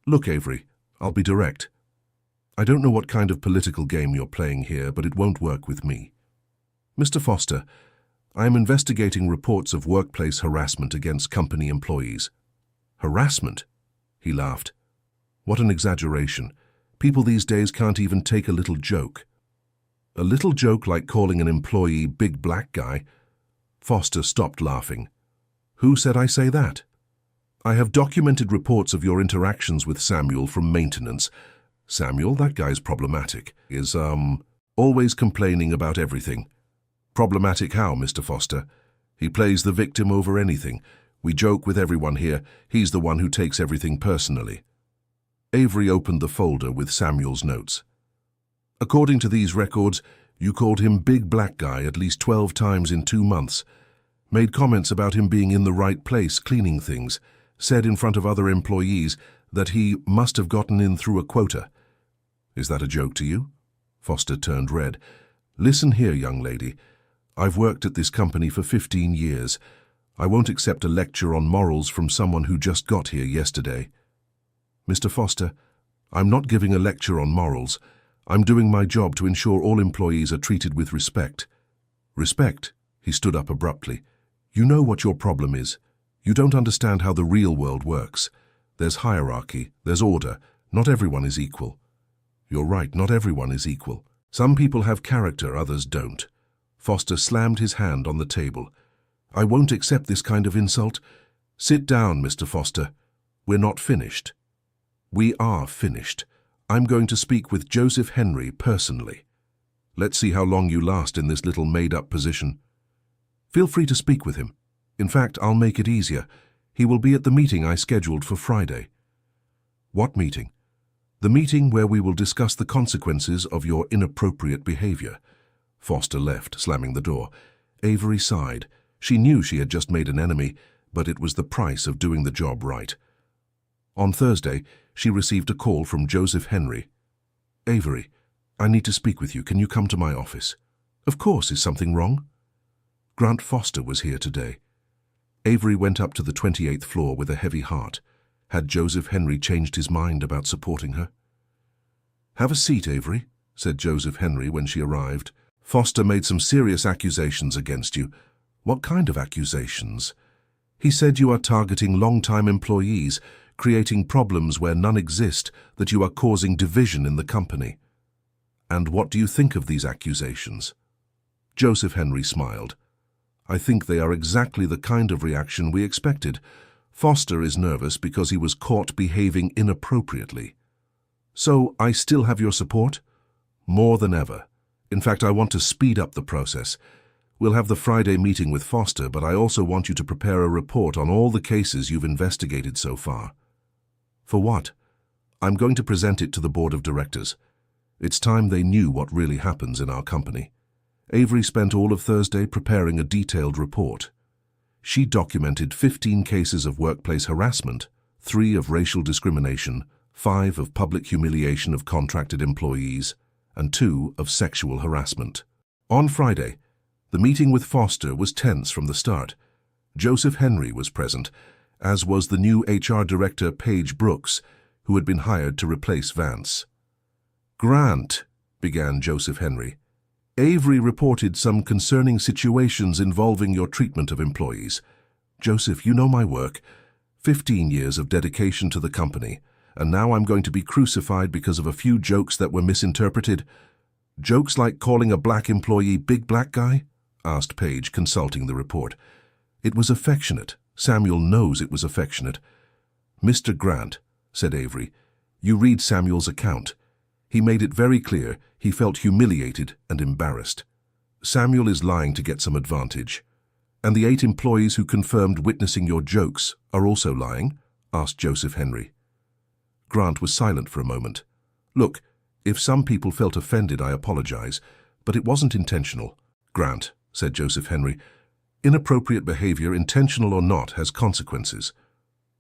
Look, Avery, I'll be direct. I don't know what kind of political game you're playing here, but it won't work with me. Mr. Foster, I am investigating reports of workplace harassment against company employees. Harassment? He laughed. What an exaggeration. People these days can't even take a little joke. A little joke like calling an employee Big Black Guy? Foster stopped laughing. Who said I say that? I have documented reports of your interactions with Samuel from maintenance. Samuel, that guy's problematic. Is, always complaining about everything. Problematic how, Mr. Foster? He plays the victim over anything. We joke with everyone here. He's the one who takes everything personally. Avery opened the folder with Samuel's notes. According to these records, you called him Big Black Guy at least 12 times in 2 months. Made comments about him being in the right place cleaning things. Said in front of other employees that he must have gotten in through a quota. Is that a joke to you? Foster turned red. Listen here, young lady. I've worked at this company for 15 years. I won't accept a lecture on morals from someone who just got here yesterday. Mr. Foster, I'm not giving a lecture on morals. I'm doing my job to ensure all employees are treated with respect. Respect? He stood up abruptly. You know what your problem is. You don't understand how the real world works. There's hierarchy, there's order. Not everyone is equal. You're right, not everyone is equal. Some people have character, others don't. Foster slammed his hand on the table. I won't accept this kind of insult. Sit down, Mr. Foster. We're not finished. We are finished. I'm going to speak with Joseph Henry personally. Let's see how long you last in this little made-up position. Feel free to speak with him. In fact, I'll make it easier. He will be at the meeting I scheduled for Friday. What meeting? The meeting where we will discuss the consequences of your inappropriate behavior. Foster left, slamming the door. Avery sighed. She knew she had just made an enemy, but it was the price of doing the job right. On Thursday, she received a call from Joseph Henry. Avery, I need to speak with you. Can you come to my office? Of course. Is something wrong? Grant Foster was here today. Avery went up to the 28th floor with a heavy heart. Had Joseph Henry changed his mind about supporting her? Have a seat, Avery, said Joseph Henry when she arrived. Foster made some serious accusations against you. What kind of accusations? He said you are targeting long-time employees, creating problems where none exist, that you are causing division in the company. And what do you think of these accusations? Joseph Henry smiled. I think they are exactly the kind of reaction we expected. Foster is nervous because he was caught behaving inappropriately. So I still have your support? More than ever. In fact, I want to speed up the process. We'll have the Friday meeting with Foster, but I also want you to prepare a report on all the cases you've investigated so far. For what? I'm going to present it to the board of directors. It's time they knew what really happens in our company. Avery spent all of Thursday preparing a detailed report. She documented 15 cases of workplace harassment, 3 of racial discrimination, 5 of public humiliation of contracted employees, and 2 of sexual harassment. On Friday, the meeting with Foster was tense from the start. Joseph Henry was present, as was the new HR director Paige Brooks, who had been hired to replace Vance. Grant, began Joseph Henry, Avery reported some concerning situations involving your treatment of employees. Joseph, you know my work. 15 years of dedication to the company, and now I'm going to be crucified because of a few jokes that were misinterpreted. Jokes like calling a black employee big black guy? Asked Paige, consulting the report. It was affectionate. Samuel knows it was affectionate. Mr. Grant, said Avery, you read Samuel's account. He made it very clear he felt humiliated and embarrassed. Samuel is lying to get some advantage. And the 8 employees who confirmed witnessing your jokes are also lying? Asked Joseph Henry. Grant was silent for a moment. Look, if some people felt offended, I apologize, but it wasn't intentional. Grant, said Joseph Henry, inappropriate behavior, intentional or not, has consequences.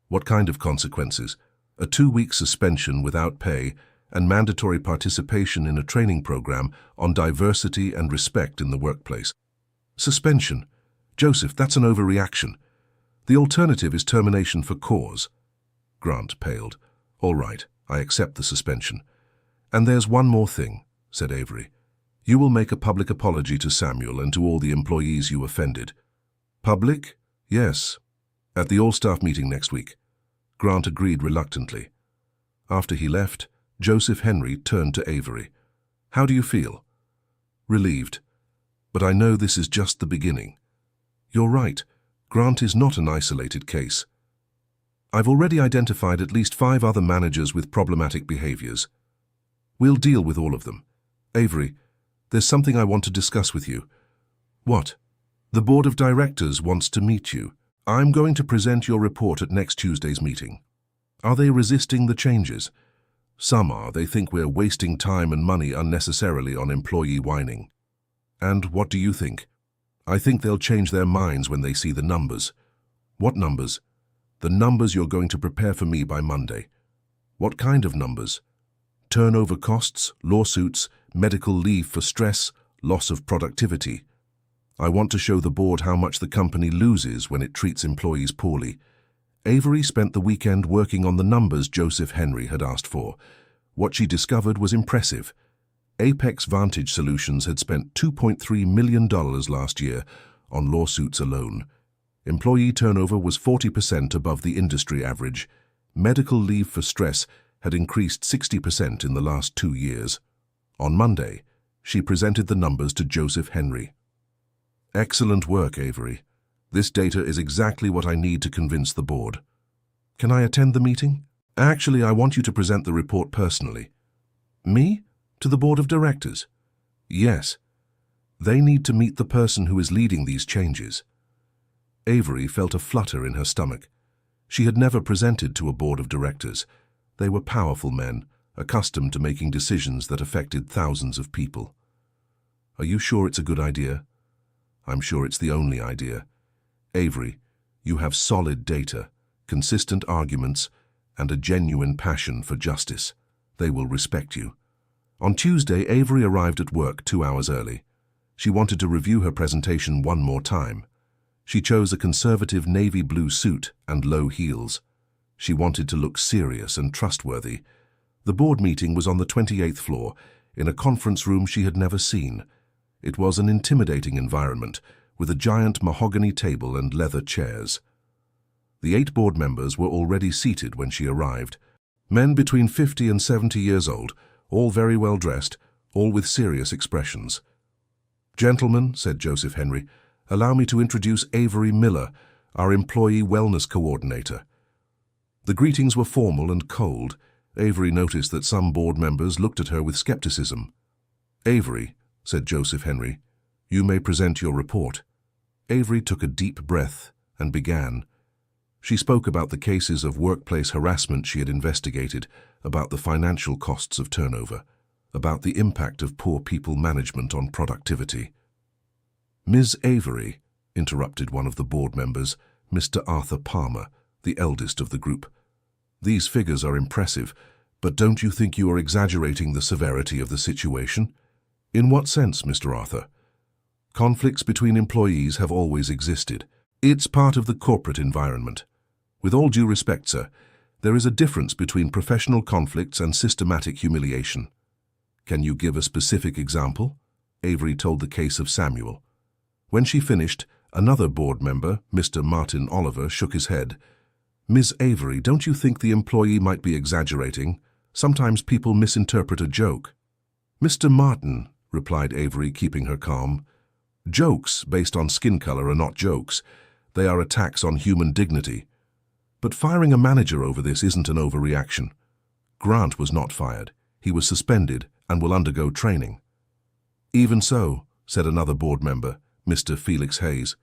What kind of consequences? A 2-week suspension without pay and mandatory participation in a training program on diversity and respect in the workplace. Suspension. Joseph, that's an overreaction. The alternative is termination for cause. Grant paled. All right, I accept the suspension. And there's one more thing, said Avery. You will make a public apology to Samuel and to all the employees you offended. Public? Yes. At the all-staff meeting next week. Grant agreed reluctantly. After he left, Joseph Henry turned to Avery. How do you feel? Relieved. But I know this is just the beginning. You're right. Grant is not an isolated case. I've already identified at least 5 other managers with problematic behaviors. We'll deal with all of them. Avery, there's something I want to discuss with you. What? The board of directors wants to meet you. I'm going to present your report at next Tuesday's meeting. Are they resisting the changes? Some are. They think we're wasting time and money unnecessarily on employee whining. And what do you think? I think they'll change their minds when they see the numbers. What numbers? The numbers you're going to prepare for me by Monday. What kind of numbers? Turnover costs, lawsuits, medical leave for stress, loss of productivity. I want to show the board how much the company loses when it treats employees poorly. Avery spent the weekend working on the numbers Joseph Henry had asked for. What she discovered was impressive. Apex Vantage Solutions had spent $2.3 million last year on lawsuits alone. Employee turnover was 40% above the industry average. Medical leave for stress had increased 60% in the last 2 years. On Monday, she presented the numbers to Joseph Henry. "Excellent work, Avery. This data is exactly what I need to convince the board. Can I attend the meeting? Actually, I want you to present the report personally." "Me? To the board of directors?" "Yes. They need to meet the person who is leading these changes." Avery felt a flutter in her stomach. She had never presented to a board of directors. They were powerful men, accustomed to making decisions that affected thousands of people. "Are you sure it's a good idea?" "I'm sure it's the only idea. Avery, you have solid data, consistent arguments, and a genuine passion for justice. They will respect you." On Tuesday, Avery arrived at work 2 hours early. She wanted to review her presentation one more time. She chose a conservative navy blue suit and low heels. She wanted to look serious and trustworthy. The board meeting was on the 28th floor, in a conference room she had never seen. It was an intimidating environment, with a giant mahogany table and leather chairs. The 8 board members were already seated when she arrived. Men between 50 and 70 years old, all very well dressed, all with serious expressions. "Gentlemen," said Joseph Henry, "allow me to introduce Avery Miller, our Employee Wellness Coordinator." The greetings were formal and cold. Avery noticed that some board members looked at her with skepticism. "Avery," said Joseph Henry, "you may present your report." Avery took a deep breath and began. She spoke about the cases of workplace harassment she had investigated, about the financial costs of turnover, about the impact of poor people management on productivity. "Ms. Avery," interrupted one of the board members, Mr. Arthur Palmer, the eldest of the group, "these figures are impressive, but don't you think you are exaggerating the severity of the situation?" "In what sense, Mr. Arthur?" "Conflicts between employees have always existed. It's part of the corporate environment. With all due respect, sir, there is a difference between professional conflicts and systematic humiliation." "Can you give a specific example?" Avery told the case of Samuel. When she finished, another board member, Mr. Martin Oliver, shook his head. "Ms. Avery, don't you think the employee might be exaggerating? Sometimes people misinterpret a joke." "Mr. Martin," replied Avery, keeping her calm, "jokes based on skin color are not jokes. They are attacks on human dignity. But firing a manager over this isn't an overreaction. Grant was not fired. He was suspended and will undergo training." "Even so," said another board member, Mr. Felix Hayes,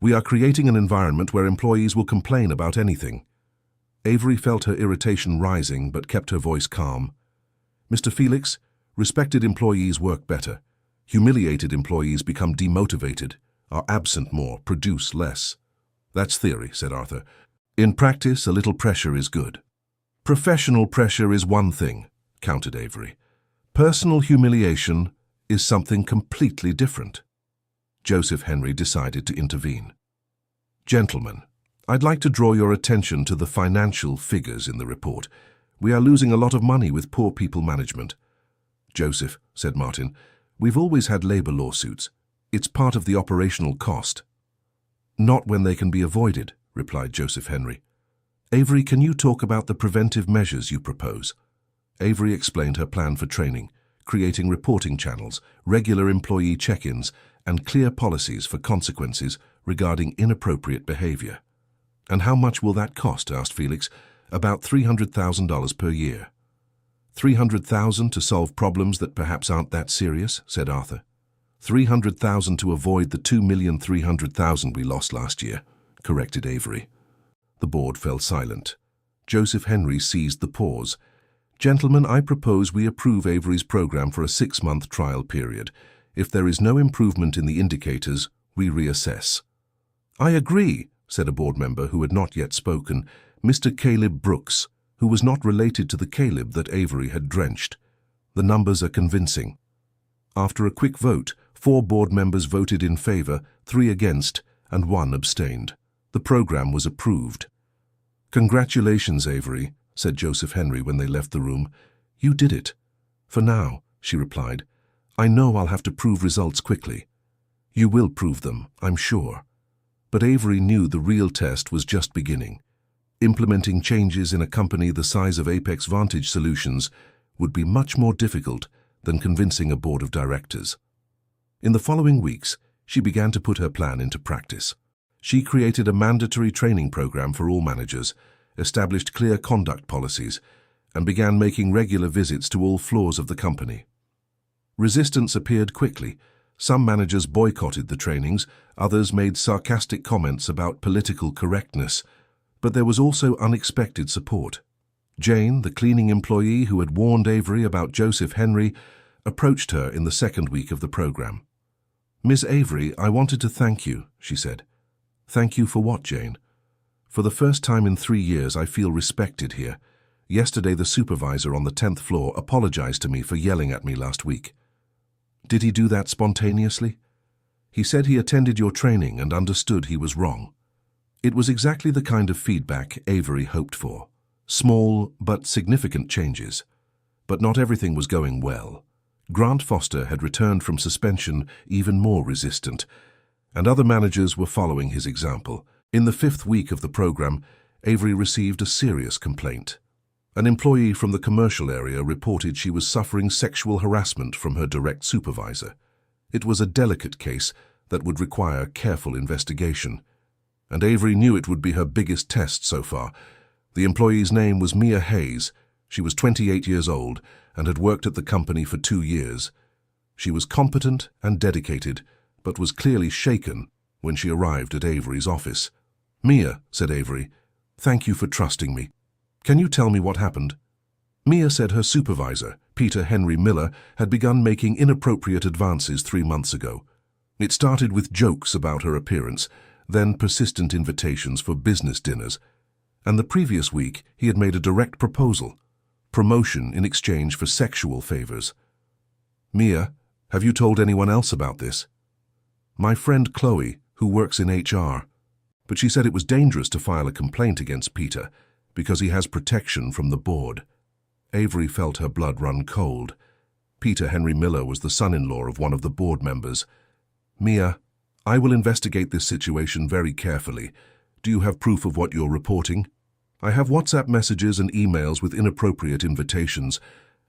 "we are creating an environment where employees will complain about anything." Avery felt her irritation rising but kept her voice calm. "Mr. Felix, respected employees work better. Humiliated employees become demotivated, are absent more, produce less." "That's theory," said Arthur. "In practice, a little pressure is good." "Professional pressure is one thing," countered Avery. "Personal humiliation is something completely different." Joseph Henry decided to intervene. "Gentlemen, I'd like to draw your attention to the financial figures in the report. We are losing a lot of money with poor people management." "Joseph," said Martin, "we've always had labor lawsuits. It's part of the operational cost." "Not when they can be avoided," replied Joseph Henry. "Avery, can you talk about the preventive measures you propose?" Avery explained her plan for training, creating reporting channels, regular employee check-ins, and clear policies for consequences regarding inappropriate behavior. "And how much will that cost?" asked Felix. "About $300,000 per year." $300,000 to solve problems that perhaps aren't that serious," said Arthur. $300,000 to avoid the $2,300,000 we lost last year, corrected Avery. The board fell silent. Joseph Henry seized the pause. "Gentlemen, I propose we approve Avery's program for a 6-month trial period. If there is no improvement in the indicators, we reassess." "I agree," said a board member who had not yet spoken, Mr. Caleb Brooks, who was not related to the Caleb that Avery had drenched. "The numbers are convincing." After a quick vote, 4 board members voted in favor, 3 against, and 1 abstained. The program was approved. "Congratulations, Avery," said Joseph Henry when they left the room. "You did it." "For now," she replied. "I know I'll have to prove results quickly." "You will prove them, I'm sure. But Avery knew the real test was just beginning. Implementing changes in a company the size of Apex Vantage Solutions would be much more difficult than convincing a board of directors. In the following weeks, she began to put her plan into practice. She created a mandatory training program for all managers, established clear conduct policies, and began making regular visits to all floors of the company. Resistance appeared quickly. Some managers boycotted the trainings, others made sarcastic comments about political correctness, but there was also unexpected support. Jane, the cleaning employee who had warned Avery about Joseph Henry, approached her in the second week of the program. "Miss Avery, I wanted to thank you," she said. "Thank you for what, Jane?" "For the first time in 3 years, I feel respected here. Yesterday, the supervisor on the 10th floor apologized to me for yelling at me last week." "Did he do that spontaneously?" "He said he attended your training and understood he was wrong." It was exactly the kind of feedback Avery hoped for. Small but significant changes. But not everything was going well. Grant Foster had returned from suspension even more resistant, and other managers were following his example. In the 5th week of the program, Avery received a serious complaint. An employee from the commercial area reported she was suffering sexual harassment from her direct supervisor. It was a delicate case that would require careful investigation, and Avery knew it would be her biggest test so far. The employee's name was Mia Hayes. She was 28 years old and had worked at the company for 2 years. She was competent and dedicated, but was clearly shaken when she arrived at Avery's office. "Mia," said Avery, "thank you for trusting me. Can you tell me what happened?" Mia said her supervisor, Peter Henry Miller, had begun making inappropriate advances 3 months ago. It started with jokes about her appearance, then persistent invitations for business dinners, and the previous week he had made a direct proposal, promotion in exchange for sexual favors. "Mia, have you told anyone else about this?" "My friend Chloe, who works in HR, but she said it was dangerous to file a complaint against Peter because he has protection from the board." Avery felt her blood run cold. Peter Henry Miller was the son-in-law of one of the board members. "Mia, I will investigate this situation very carefully. Do you have proof of what you're reporting?" "I have WhatsApp messages and emails with inappropriate invitations,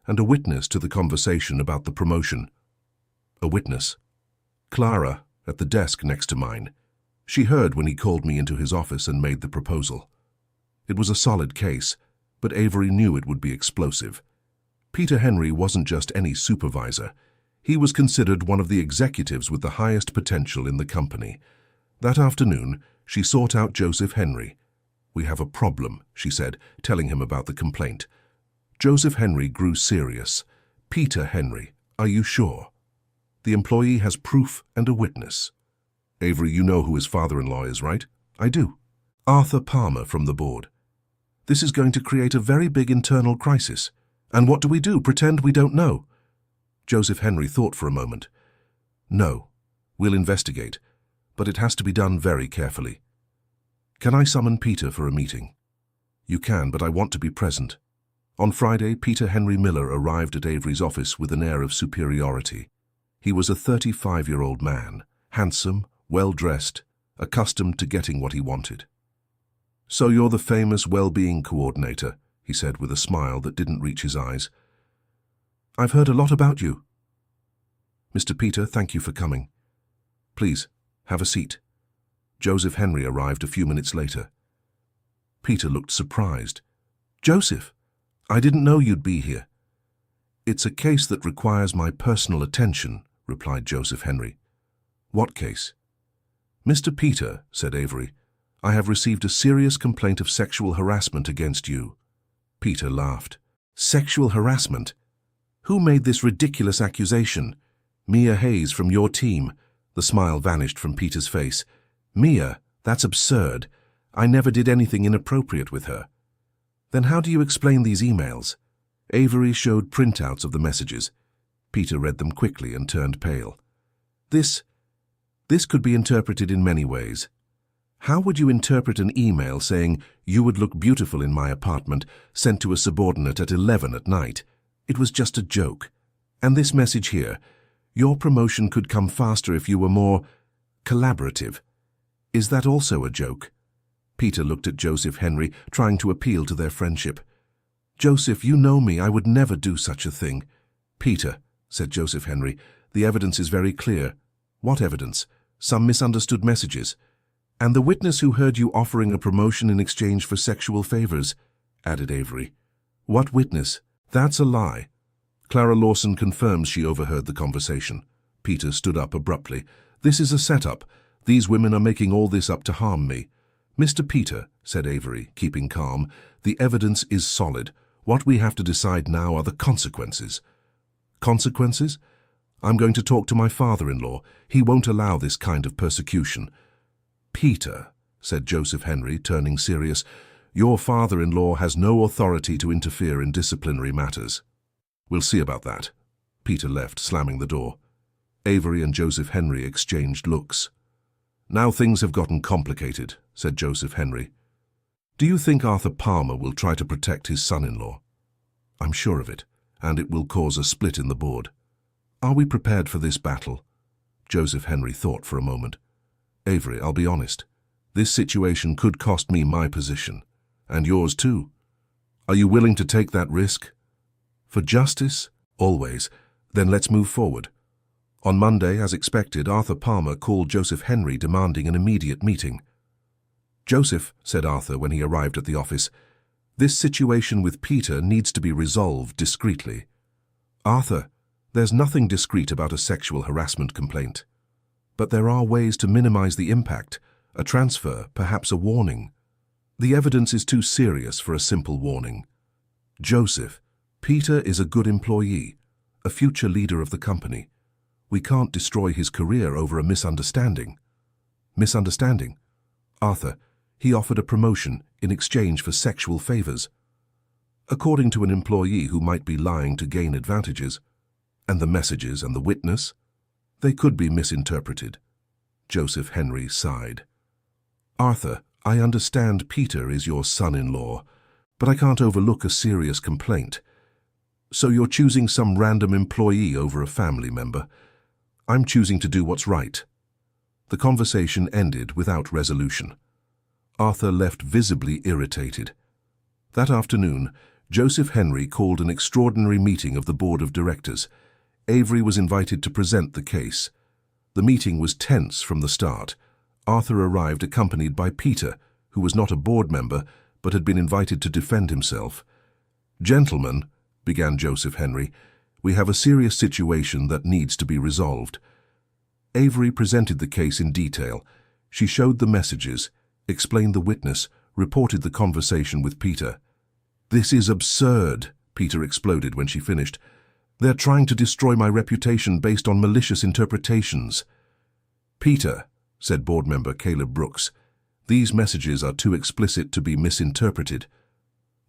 and a witness to the conversation about the promotion." "A witness?" "Clara, at the desk next to mine. She heard when he called me into his office and made the proposal." It was a solid case, but Avery knew it would be explosive. Peter Henry wasn't just any supervisor. He was considered one of the executives with the highest potential in the company. That afternoon, she sought out Joseph Henry. "We have a problem," she said, telling him about the complaint. Joseph Henry grew serious. "Peter Henry, are you sure? The employee has proof and a witness." "Avery, you know who his father-in-law is, right?" "I do." "Arthur Palmer from the board." "This is going to create a very big internal crisis. And what do we do? Pretend we don't know?" Joseph Henry thought for a moment. "No, we'll investigate, but it has to be done very carefully." "Can I summon Peter for a meeting?" "You can, but I want to be present." On Friday, Peter Henry Miller arrived at Avery's office with an air of superiority. He was a 35-year-old man, handsome, well-dressed, accustomed to getting what he wanted. "So you're the famous well-being coordinator," he said with a smile that didn't reach his eyes. "I've heard a lot about you." "Mr. Peter, thank you for coming. Please, have a seat." Joseph Henry arrived a few minutes later. Peter looked surprised. "Joseph, I didn't know you'd be here." "It's a case that requires my personal attention," replied Joseph Henry. "What case?" "Mr. Peter," said Avery, "I have received a serious complaint of sexual harassment against you." Peter laughed. "Sexual harassment? Who made this ridiculous accusation?" "Mia Hayes from your team." The smile vanished from Peter's face. "Mia, that's absurd. I never did anything inappropriate with her." "Then how do you explain these emails?" Avery showed printouts of the messages. Peter read them quickly and turned pale. This could be interpreted in many ways. How would you interpret an email saying, "You would look beautiful in my apartment," sent to a subordinate at 11 at night? It was just a joke. And this message here, "Your promotion could come faster if you were more collaborative." Is that also a joke? Peter looked at Joseph Henry, trying to appeal to their friendship. Joseph, you know me, I would never do such a thing. Peter, said Joseph Henry, the evidence is very clear. What evidence? Some misunderstood messages. And the witness who heard you offering a promotion in exchange for sexual favors, added Avery. What witness? That's a lie. Clara Lawson confirms she overheard the conversation. Peter stood up abruptly. This is a setup. These women are making all this up to harm me. Mr. Peter, said Avery, keeping calm, the evidence is solid. What we have to decide now are the consequences. Consequences? I'm going to talk to my father-in-law. He won't allow this kind of persecution. Peter, said Joseph Henry, turning serious, your father-in-law has no authority to interfere in disciplinary matters. We'll see about that. Peter left, slamming the door. Avery and Joseph Henry exchanged looks. Now things have gotten complicated, said Joseph Henry. Do you think Arthur Palmer will try to protect his son-in-law? I'm sure of it, and it will cause a split in the board. Are we prepared for this battle? Joseph Henry thought for a moment. Avery, I'll be honest. This situation could cost me my position, and yours too. Are you willing to take that risk? For justice? Always. Then let's move forward. On Monday, as expected, Arthur Palmer called Joseph Henry demanding an immediate meeting. Joseph, said Arthur when he arrived at the office, this situation with Peter needs to be resolved discreetly. Arthur, there's nothing discreet about a sexual harassment complaint. But there are ways to minimize the impact, a transfer, perhaps a warning. The evidence is too serious for a simple warning. Joseph, Peter is a good employee, a future leader of the company. We can't destroy his career over a misunderstanding. Misunderstanding? Arthur, he offered a promotion in exchange for sexual favors. According to an employee who might be lying to gain advantages. And the messages and the witness? They could be misinterpreted. Joseph Henry sighed. Arthur, I understand Peter is your son-in-law, but I can't overlook a serious complaint. So you're choosing some random employee over a family member. I'm choosing to do what's right. The conversation ended without resolution. Arthur left visibly irritated. That afternoon, Joseph Henry called an extraordinary meeting of the board of directors. Avery was invited to present the case. The meeting was tense from the start. Arthur arrived accompanied by Peter, who was not a board member, but had been invited to defend himself. Gentlemen, began Joseph Henry, we have a serious situation that needs to be resolved. Avery presented the case in detail. She showed the messages, explained the witness, reported the conversation with Peter. This is absurd, Peter exploded when she finished. They're trying to destroy my reputation based on malicious interpretations. Peter, said board member Caleb Brooks, these messages are too explicit to be misinterpreted.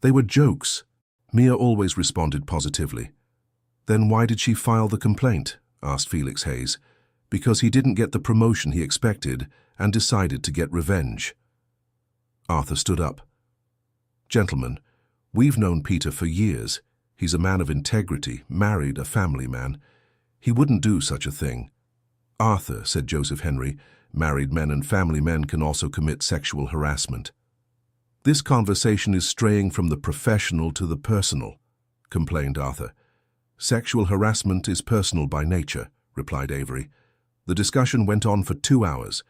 They were jokes. Mia always responded positively. Then why did she file the complaint? Asked Felix Hayes. Because he didn't get the promotion he expected and decided to get revenge. Arthur stood up. Gentlemen, we've known Peter for years. He's a man of integrity, married, a family man. He wouldn't do such a thing. Arthur, said Joseph Henry, married men and family men can also commit sexual harassment. This conversation is straying from the professional to the personal, complained Arthur. Sexual harassment is personal by nature, replied Avery. The discussion went on for 2 hours.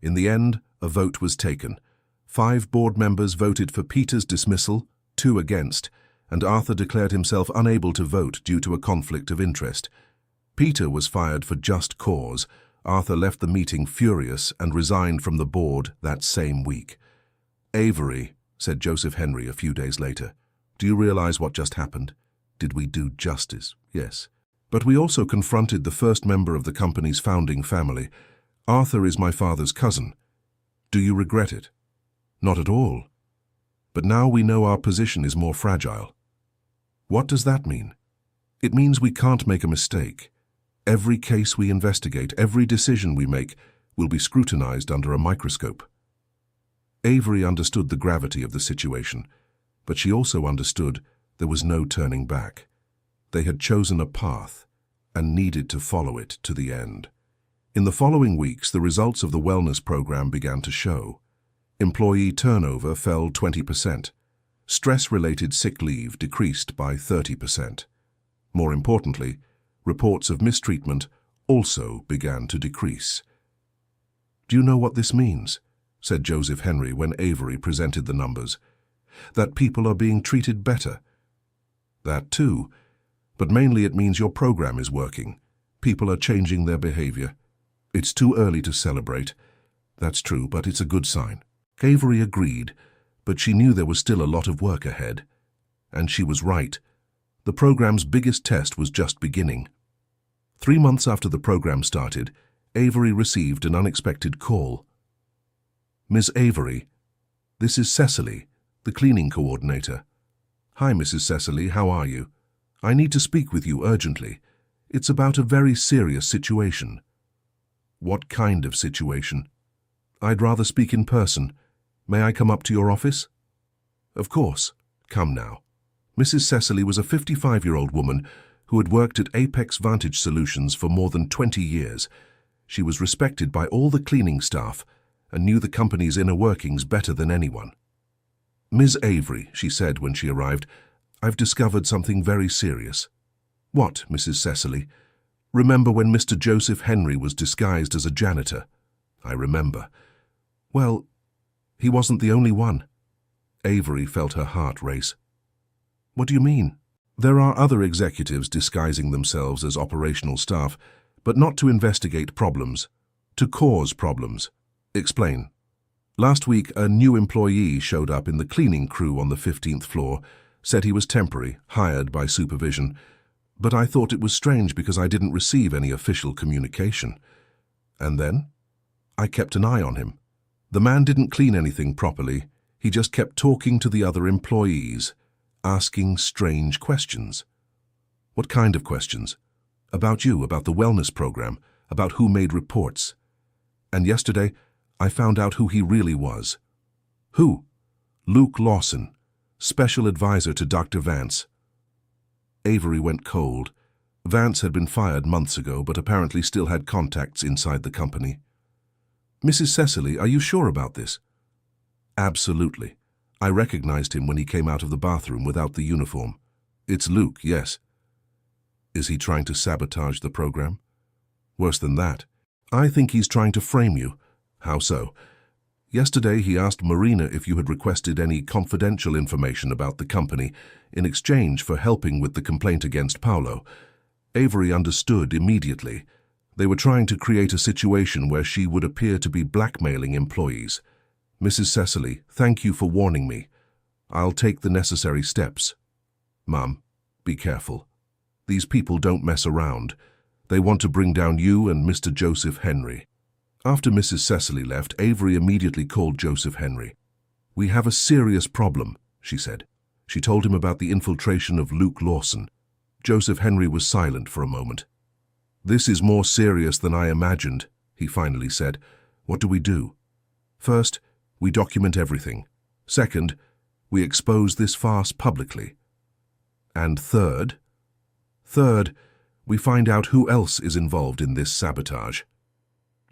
In the end, a vote was taken. 5 board members voted for Peter's dismissal, 2 against, and Arthur declared himself unable to vote due to a conflict of interest. Peter was fired for just cause. Arthur left the meeting furious and resigned from the board that same week. Avery, said Joseph Henry a few days later, do you realize what just happened? Did we do justice? Yes. But we also confronted the first member of the company's founding family. Arthur is my father's cousin. Do you regret it? Not at all. But now we know our position is more fragile. What does that mean? It means we can't make a mistake. Every case we investigate, every decision we make, will be scrutinized under a microscope. Avery understood the gravity of the situation, but she also understood there was no turning back. They had chosen a path and needed to follow it to the end. In the following weeks, the results of the wellness program began to show. Employee turnover fell 20%. Stress-related sick leave decreased by 30%. More importantly, reports of mistreatment also began to decrease. "Do you know what this means?" said Joseph Henry when Avery presented the numbers. "That people are being treated better." "That too, but mainly it means your program is working. People are changing their behavior. It's too early to celebrate." "That's true, but it's a good sign." Avery agreed, but she knew there was still a lot of work ahead. And she was right. The program's biggest test was just beginning. 3 months after the program started, Avery received an unexpected call. "Miss Avery, this is Cecily, the cleaning coordinator." "Hi, Mrs. Cecily, how are you? I need to speak with you urgently. It's about a very serious situation." "What kind of situation?" "I'd rather speak in person. May I come up to your office?" "Of course. Come now." Mrs. Cecily was a 55-year-old woman who had worked at Apex Vantage Solutions for more than 20 years. She was respected by all the cleaning staff and knew the company's inner workings better than anyone. "Ms. Avery," she said when she arrived, "I've discovered something very serious." "What, Mrs. Cecily?" "Remember when Mr. Joseph Henry was disguised as a janitor?" "I remember." "Well, he wasn't the only one." Avery felt her heart race. "What do you mean?" "There are other executives disguising themselves as operational staff, but not to investigate problems, to cause problems." "Explain." "Last week, a new employee showed up in the cleaning crew on the 15th floor, said he was temporary, hired by supervision. But I thought it was strange because I didn't receive any official communication. And then? I kept an eye on him. The man didn't clean anything properly. He just kept talking to the other employees, asking strange questions." "What kind of questions?" "About you, about the wellness program, about who made reports. And yesterday, I found out who he really was." "Who?" "Luke Lawson, special advisor to Dr. Vance." Avery went cold. Vance had been fired months ago, but apparently still had contacts inside the company. "Mrs. Cecily, are you sure about this?" "Absolutely. I recognized him when he came out of the bathroom without the uniform. It's Luke, yes." "Is he trying to sabotage the program?" "Worse than that. I think he's trying to frame you." "How so?" "Yesterday he asked Marina if you had requested any confidential information about the company in exchange for helping with the complaint against Paolo. Avery understood immediately. They were trying to create a situation where she would appear to be blackmailing employees. Mrs. Cecily, thank you for warning me. I'll take the necessary steps." "Mum, be careful. These people don't mess around. They want to bring down you and Mr. Joseph Henry." After Mrs. Cecily left, Avery immediately called Joseph Henry. "We have a serious problem," she said. She told him about the infiltration of Luke Lawson. Joseph Henry was silent for a moment. "This is more serious than I imagined," he finally said. "What do we do?" "First, we document everything. Second, we expose this farce publicly. And third? Third, we find out who else is involved in this sabotage."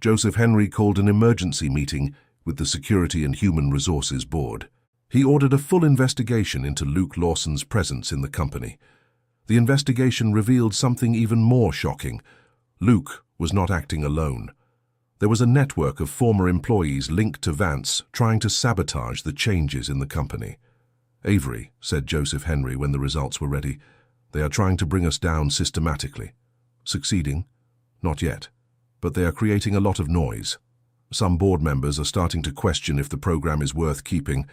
Joseph Henry called an emergency meeting with the Security and Human Resources Board. He ordered a full investigation into Luke Lawson's presence in the company. The investigation revealed something even more shocking. Luke was not acting alone. There was a network of former employees linked to Vance trying to sabotage the changes in the company. "Avery," said Joseph Henry when the results were ready, "they are trying to bring us down systematically. Succeeding? Not yet. But they are creating a lot of noise. Some board members are starting to question if the program is worth keeping.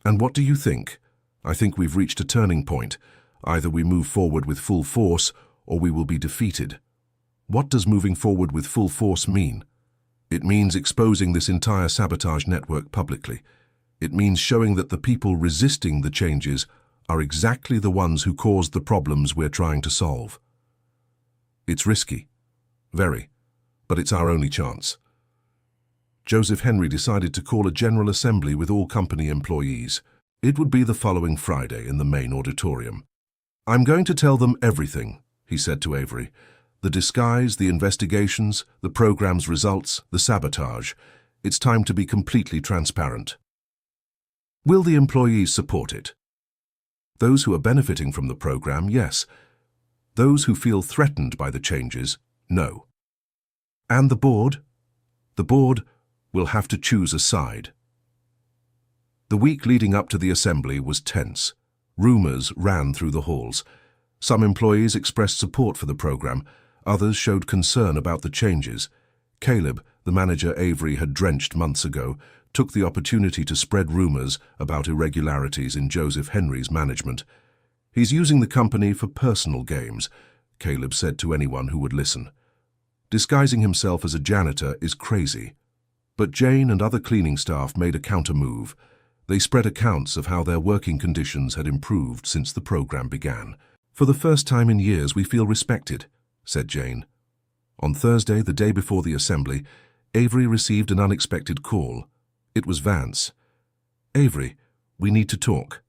And what do you think? I think we've reached a turning point. Either we move forward with full force, or we will be defeated." "What does moving forward with full force mean?" "It means exposing this entire sabotage network publicly. It means showing that the people resisting the changes are exactly the ones who caused the problems we're trying to solve." "It's risky. Very. But it's our only chance." Joseph Henry decided to call a general assembly with all company employees. It would be the following Friday in the main auditorium. "I'm going to tell them everything," he said to Avery. The disguise, the investigations, the program's results, the sabotage. It's time to be completely transparent. Will the employees support it? Those who are benefiting from the program, yes. Those who feel threatened by the changes, no. And the board? The board will have to choose a side. The week leading up to the assembly was tense. Rumors ran through the halls. Some employees expressed support for the program. Others showed concern about the changes. Caleb, the manager Avery had drenched months ago, took the opportunity to spread rumors about irregularities in Joseph Henry's management. He's using the company for personal games, Caleb said to anyone who would listen. Disguising himself as a janitor is crazy. But Jane and other cleaning staff made a counter-move. They spread accounts of how their working conditions had improved since the program began. For the first time in years, we feel respected, said Jane. On Thursday, the day before the assembly, Avery received an unexpected call. It was Vance. Avery, we need to talk.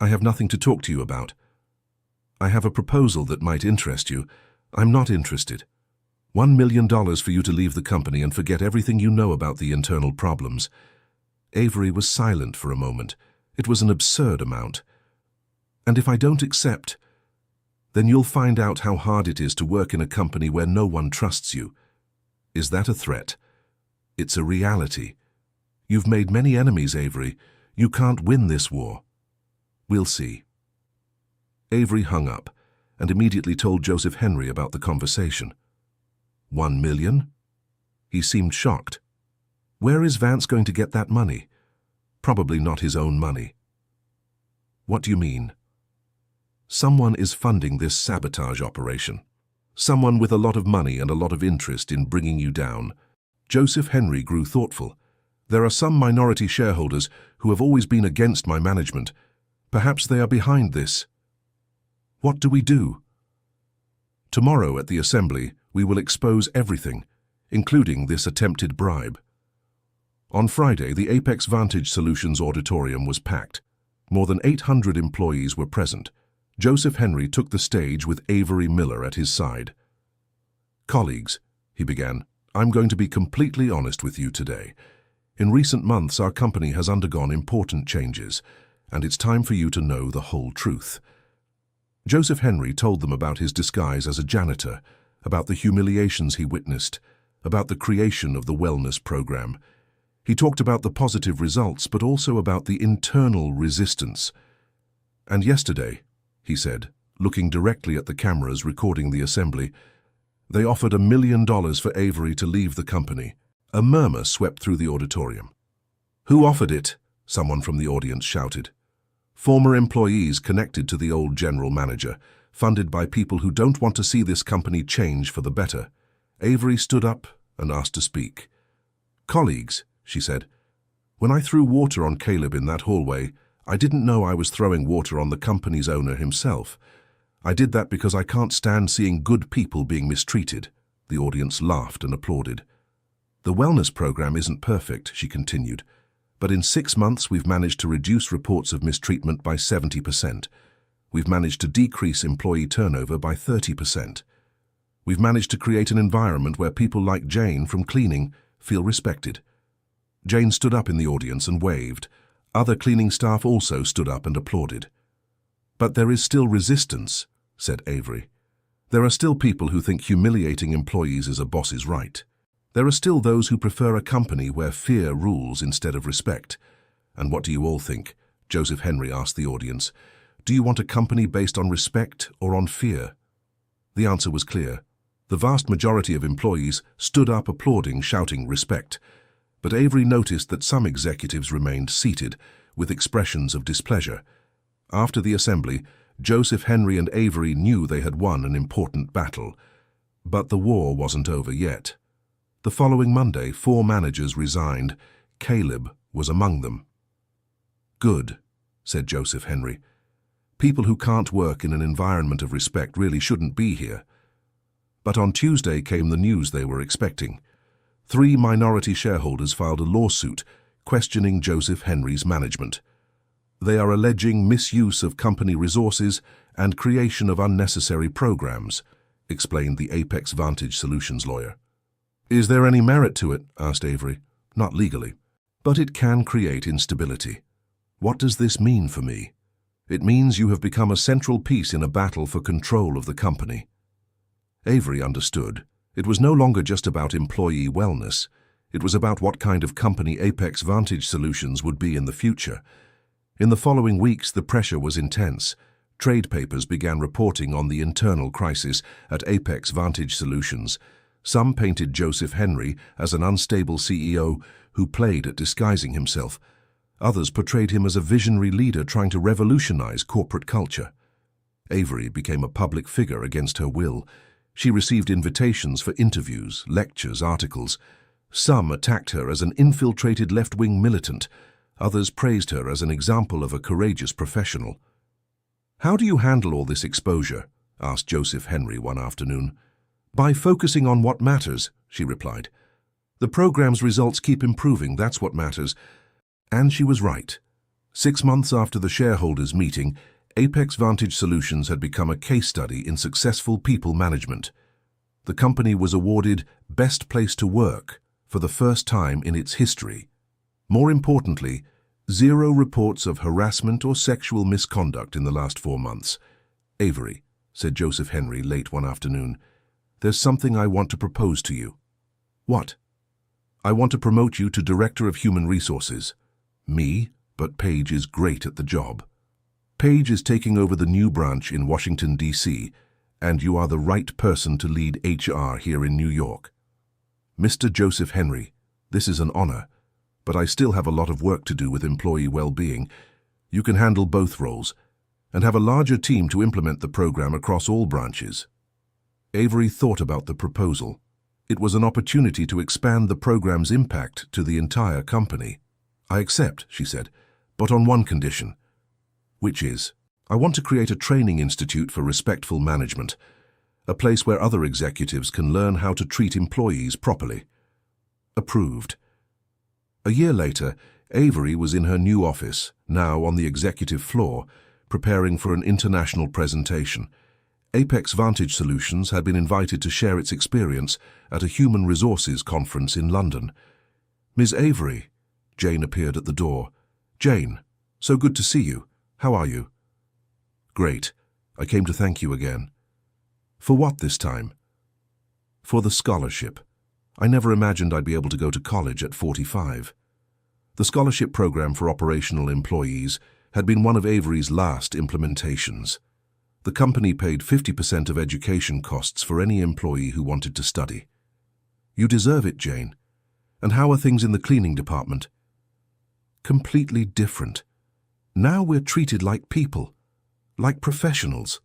I have nothing to talk to you about. I have a proposal that might interest you. I'm not interested. $1 million for you to leave the company and forget everything you know about the internal problems. Avery was silent for a moment. It was an absurd amount. And if I don't accept, then you'll find out how hard it is to work in a company where no one trusts you. Is that a threat? It's a reality. You've made many enemies, Avery. You can't win this war. We'll see. Avery hung up and immediately told Joseph Henry about the conversation. $1 million? He seemed shocked. Where is Vance going to get that money? Probably not his own money. What do you mean? Someone is funding this sabotage operation. Someone with a lot of money and a lot of interest in bringing you down. Joseph Henry grew thoughtful. There are some minority shareholders who have always been against my management. Perhaps they are behind this. What do we do? Tomorrow at the assembly, we will expose everything, including this attempted bribe. On Friday, the Apex Vantage Solutions auditorium was packed. More than 800 employees were present. Joseph Henry took the stage with Avery Miller at his side. Colleagues, he began, I'm going to be completely honest with you today. In recent months, our company has undergone important changes, and it's time for you to know the whole truth. Joseph Henry told them about his disguise as a janitor, about the humiliations he witnessed, about the creation of the wellness program. He talked about the positive results, but also about the internal resistance. And yesterday, he said, looking directly at the cameras recording the assembly, they offered $1 million for Avery to leave the company. A murmur swept through the auditorium. Who offered it? Someone from the audience shouted. Former employees connected to the old general manager, funded by people who don't want to see this company change for the better. Avery stood up and asked to speak. Colleagues, she said, when I threw water on Caleb in that hallway, I didn't know I was throwing water on the company's owner himself. I did that because I can't stand seeing good people being mistreated. The audience laughed and applauded. The wellness program isn't perfect, she continued, but in 6 months we've managed to reduce reports of mistreatment by 70%. We've managed to decrease employee turnover by 30%. We've managed to create an environment where people like Jane from cleaning feel respected. Jane stood up in the audience and waved. Other cleaning staff also stood up and applauded. But there is still resistance, said Avery. There are still people who think humiliating employees is a boss's right. There are still those who prefer a company where fear rules instead of respect. And what do you all think? Joseph Henry asked the audience. Do you want a company based on respect or on fear? The answer was clear. The vast majority of employees stood up applauding, shouting respect. But Avery noticed that some executives remained seated, with expressions of displeasure. After the assembly, Joseph Henry and Avery knew they had won an important battle. But the war wasn't over yet. The following Monday, 4 managers resigned. Caleb was among them. Good, said Joseph Henry. People who can't work in an environment of respect really shouldn't be here. But on Tuesday came the news they were expecting. 3 minority shareholders filed a lawsuit questioning Joseph Henry's management. They are alleging misuse of company resources and creation of unnecessary programs. explained the Apex Vantage Solutions lawyer. Is there any merit to it? Asked Avery. Not legally. But it can create instability. What does this mean for me? It means you have become a central piece in a battle for control of the company. Avery understood. It was no longer just about employee wellness. It was about what kind of company Apex Vantage Solutions would be in the future. In the following weeks, the pressure was intense. Trade papers began reporting on the internal crisis at Apex Vantage Solutions. Some painted Joseph Henry as an unstable CEO who played at disguising himself. Others portrayed him as a visionary leader trying to revolutionize corporate culture. Avery became a public figure against her will. She received invitations for interviews, lectures, articles. Some attacked her as an infiltrated left-wing militant. Others praised her as an example of a courageous professional. How do you handle all this exposure? Asked Joseph Henry one afternoon. By focusing on what matters, she replied. The program's results keep improving, that's what matters. And she was right. 6 months after the shareholders' meeting, Apex Vantage Solutions had become a case study in successful people management. The company was awarded Best Place to Work for the first time in its history. More importantly, 0 reports of harassment or sexual misconduct in the last 4 months. Avery, said Joseph Henry late one afternoon, there's something I want to propose to you. What? I want to promote you to Director of Human Resources. Me, but Paige is great at the job. Paige is taking over the new branch in Washington, D.C., and you are the right person to lead HR here in New York. Mr. Joseph Henry, this is an honor, but I still have a lot of work to do with employee well-being. You can handle both roles and have a larger team to implement the program across all branches. Avery thought about the proposal. It was an opportunity to expand the program's impact to the entire company. I accept, she said, but on one condition. Which is, I want to create a training institute for respectful management, a place where other executives can learn how to treat employees properly. Approved. A year later, Avery was in her new office, now on the executive floor, preparing for an international presentation. Apex Vantage Solutions had been invited to share its experience at a human resources conference in London. Ms. Avery, Jane appeared at the door. Jane, so good to see you. How are you? Great. I came to thank you again. For what this time? For the scholarship. I never imagined I'd be able to go to college at 45. The scholarship program for operational employees had been one of Avery's last implementations. The company paid 50% of education costs for any employee who wanted to study. You deserve it, Jane. And how are things in the cleaning department? Completely different. Now we're treated like people, like professionals.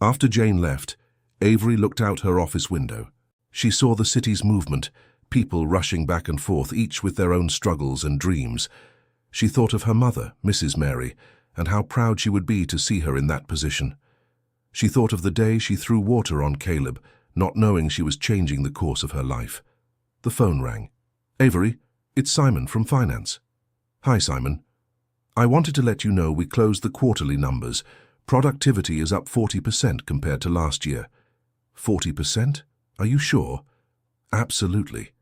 After Jane left, Avery looked out her office window. She saw the city's movement, people rushing back and forth, each with their own struggles and dreams. She thought of her mother, Mrs. Mary, and how proud she would be to see her in that position. She thought of the day she threw water on Caleb, not knowing she was changing the course of her life. The phone rang. Avery, it's Simon from Finance. Hi, Simon. I wanted to let you know we closed the quarterly numbers. Productivity is up 40% compared to last year. 40%? Are you sure? Absolutely.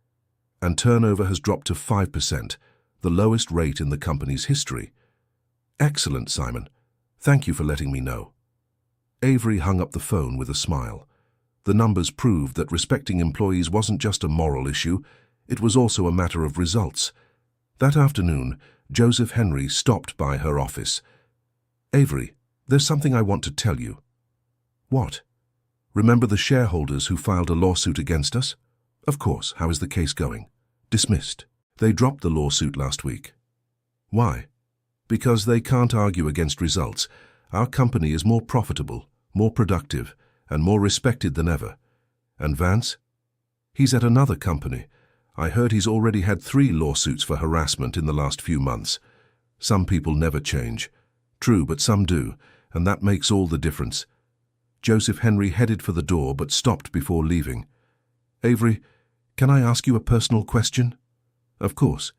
And turnover has dropped to 5%, the lowest rate in the company's history. Excellent, Simon. Thank you for letting me know. Avery hung up the phone with a smile. The numbers proved that respecting employees wasn't just a moral issue, it was also a matter of results. That afternoon, Joseph Henry stopped by her office. Avery, there's something I want to tell you. What? Remember the shareholders who filed a lawsuit against us? Of course. How is the case going? Dismissed. They dropped the lawsuit last week. Why? Because they can't argue against results. Our company is more profitable, more productive, and more respected than ever. And Vance? He's at another company. I heard he's already had 3 lawsuits for harassment in the last few months. Some people never change. True, but some do, and that makes all the difference. Joseph Henry headed for the door but stopped before leaving. Avery, can I ask you a personal question? Of course.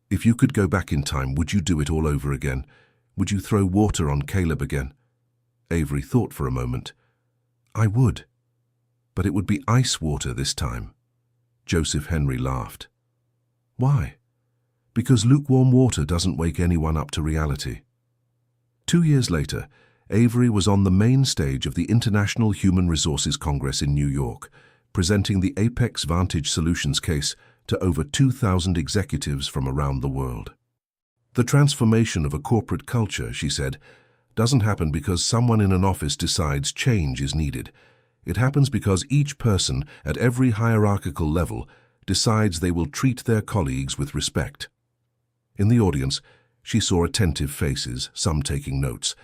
If you could go back in time, would you do it all over again? Would you throw water on Caleb again? Avery thought for a moment. I would. But it would be ice water this time. Joseph Henry laughed. Why? Because lukewarm water doesn't wake anyone up to reality. 2 years later, Avery was on the main stage of the International Human Resources Congress in New York, presenting the Apex Vantage Solutions case to over 2,000 executives from around the world. The transformation of a corporate culture, she said, doesn't happen because someone in an office decides change is needed. It happens because each person at every hierarchical level decides they will treat their colleagues with respect. In the audience, she saw attentive faces, some taking notes.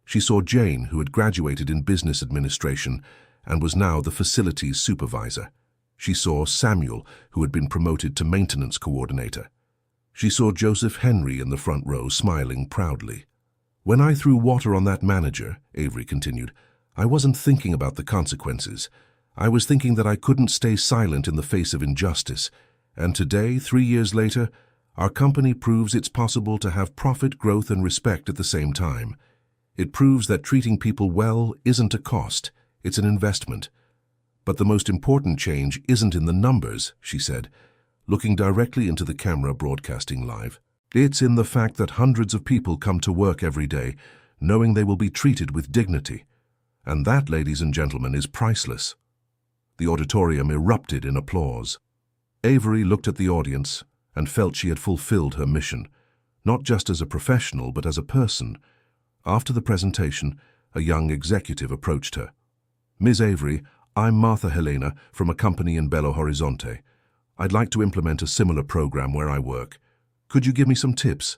She saw Jane, who had graduated in business administration and was now the facilities supervisor. She saw Samuel, who had been promoted to maintenance coordinator. She saw Joseph Henry in the front row, smiling proudly. When I threw water on that manager, Avery continued, I wasn't thinking about the consequences. I was thinking that I couldn't stay silent in the face of injustice. And today, 3 years later, our company proves it's possible to have profit, growth, and respect at the same time. It proves that treating people well isn't a cost, it's an investment. But the most important change isn't in the numbers, she said, looking directly into the camera broadcasting live. It's in the fact that hundreds of people come to work every day, knowing they will be treated with dignity. And that, ladies and gentlemen, is priceless. The auditorium erupted in applause. Avery looked at the audience and felt she had fulfilled her mission, not just as a professional, but as a person. After the presentation, a young executive approached her. Ms. Avery, I'm Martha Helena from a company in Belo Horizonte. I'd like to implement a similar program where I work. Could you give me some tips?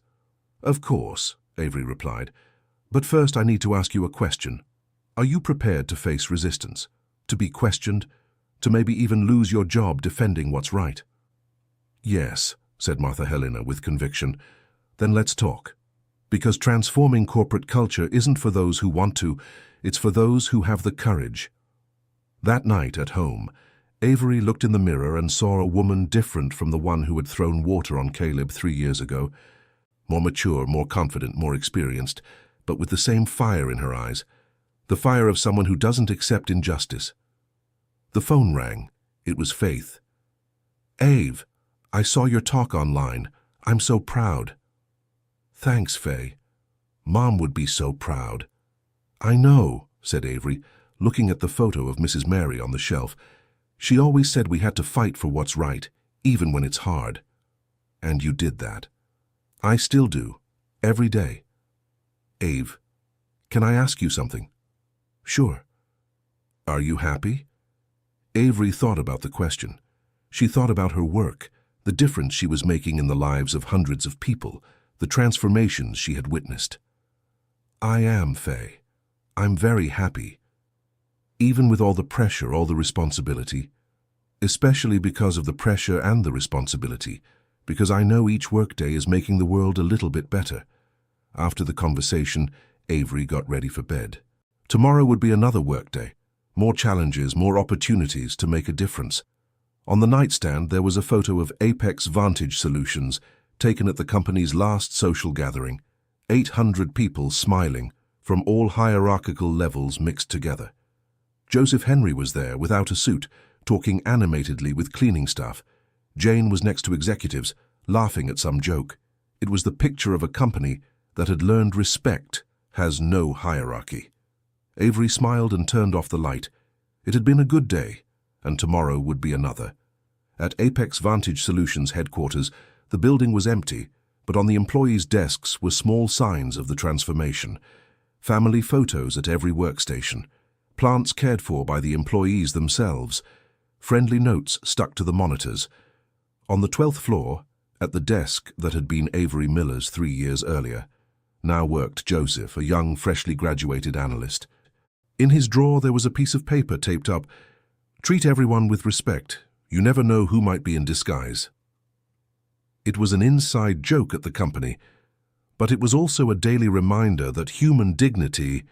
Of course, Avery replied. But first I need to ask you a question. Are you prepared to face resistance? To be questioned? To maybe even lose your job defending what's right? Yes, said Martha Helena with conviction. Then let's talk. Because transforming corporate culture isn't for those who want to, it's for those who have the courage. That night at home, Avery looked in the mirror and saw a woman different from the one who had thrown water on Caleb 3 years ago. More mature, more confident, more experienced, but with the same fire in her eyes. The fire of someone who doesn't accept injustice. The phone rang. It was Faith. Ave, I saw your talk online. I'm so proud. Thanks, Faye. Mom would be so proud. I know, said Avery, looking at the photo of Mrs. Mary on the shelf. She always said we had to fight for what's right, even when it's hard. And you did that. I still do, every day. Ave, can I ask you something? Sure. Are you happy? Avery thought about the question. She thought about her work, the difference she was making in the lives of hundreds of people, the transformations she had witnessed. I am, Faye. I'm very happy. Even with all the pressure, all the responsibility. Especially because of the pressure and the responsibility, because I know each workday is making the world a little bit better. After the conversation, Avery got ready for bed. Tomorrow would be another workday. More challenges, more opportunities to make a difference. On the nightstand, there was a photo of Apex Vantage Solutions, taken at the company's last social gathering. 800 people smiling, from all hierarchical levels mixed together. Joseph Henry was there, without a suit, talking animatedly with cleaning staff. Jane was next to executives, laughing at some joke. It was the picture of a company that had learned respect has no hierarchy. Avery smiled and turned off the light. It had been a good day, and tomorrow would be another. At Apex Vantage Solutions headquarters, the building was empty, but on the employees' desks were small signs of the transformation. Family photos at every workstation. Plants cared for by the employees themselves. Friendly notes stuck to the monitors. On the 12th floor, at the desk that had been Avery Miller's 3 years earlier, now worked Joseph, a young, freshly graduated analyst. In his drawer there was a piece of paper taped up. Treat everyone with respect. You never know who might be in disguise. It was an inside joke at the company, but it was also a daily reminder that human dignity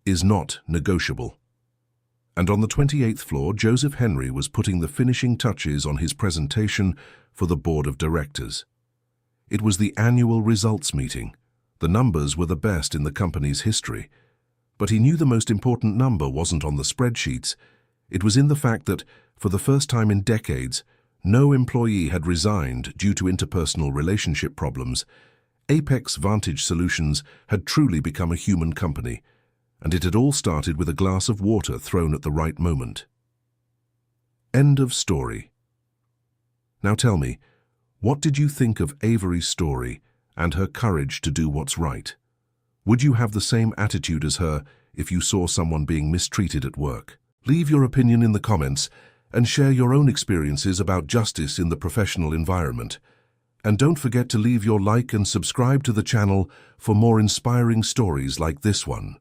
is not negotiable. And on the 28th floor, Joseph Henry was putting the finishing touches on his presentation for the board of directors. It was the annual results meeting. The numbers were the best in the company's history. But he knew the most important number wasn't on the spreadsheets. It was in the fact that, for the first time in decades, no employee had resigned due to interpersonal relationship problems. Apex Vantage Solutions had truly become a human company, and it had all started with a glass of water thrown at the right moment. End of story. Now tell me, what did you think of Avery's story and her courage to do what's right? Would you have the same attitude as her if you saw someone being mistreated at work? Leave your opinion in the comments and share your own experiences about justice in the professional environment. And don't forget to leave your like and subscribe to the channel for more inspiring stories like this one.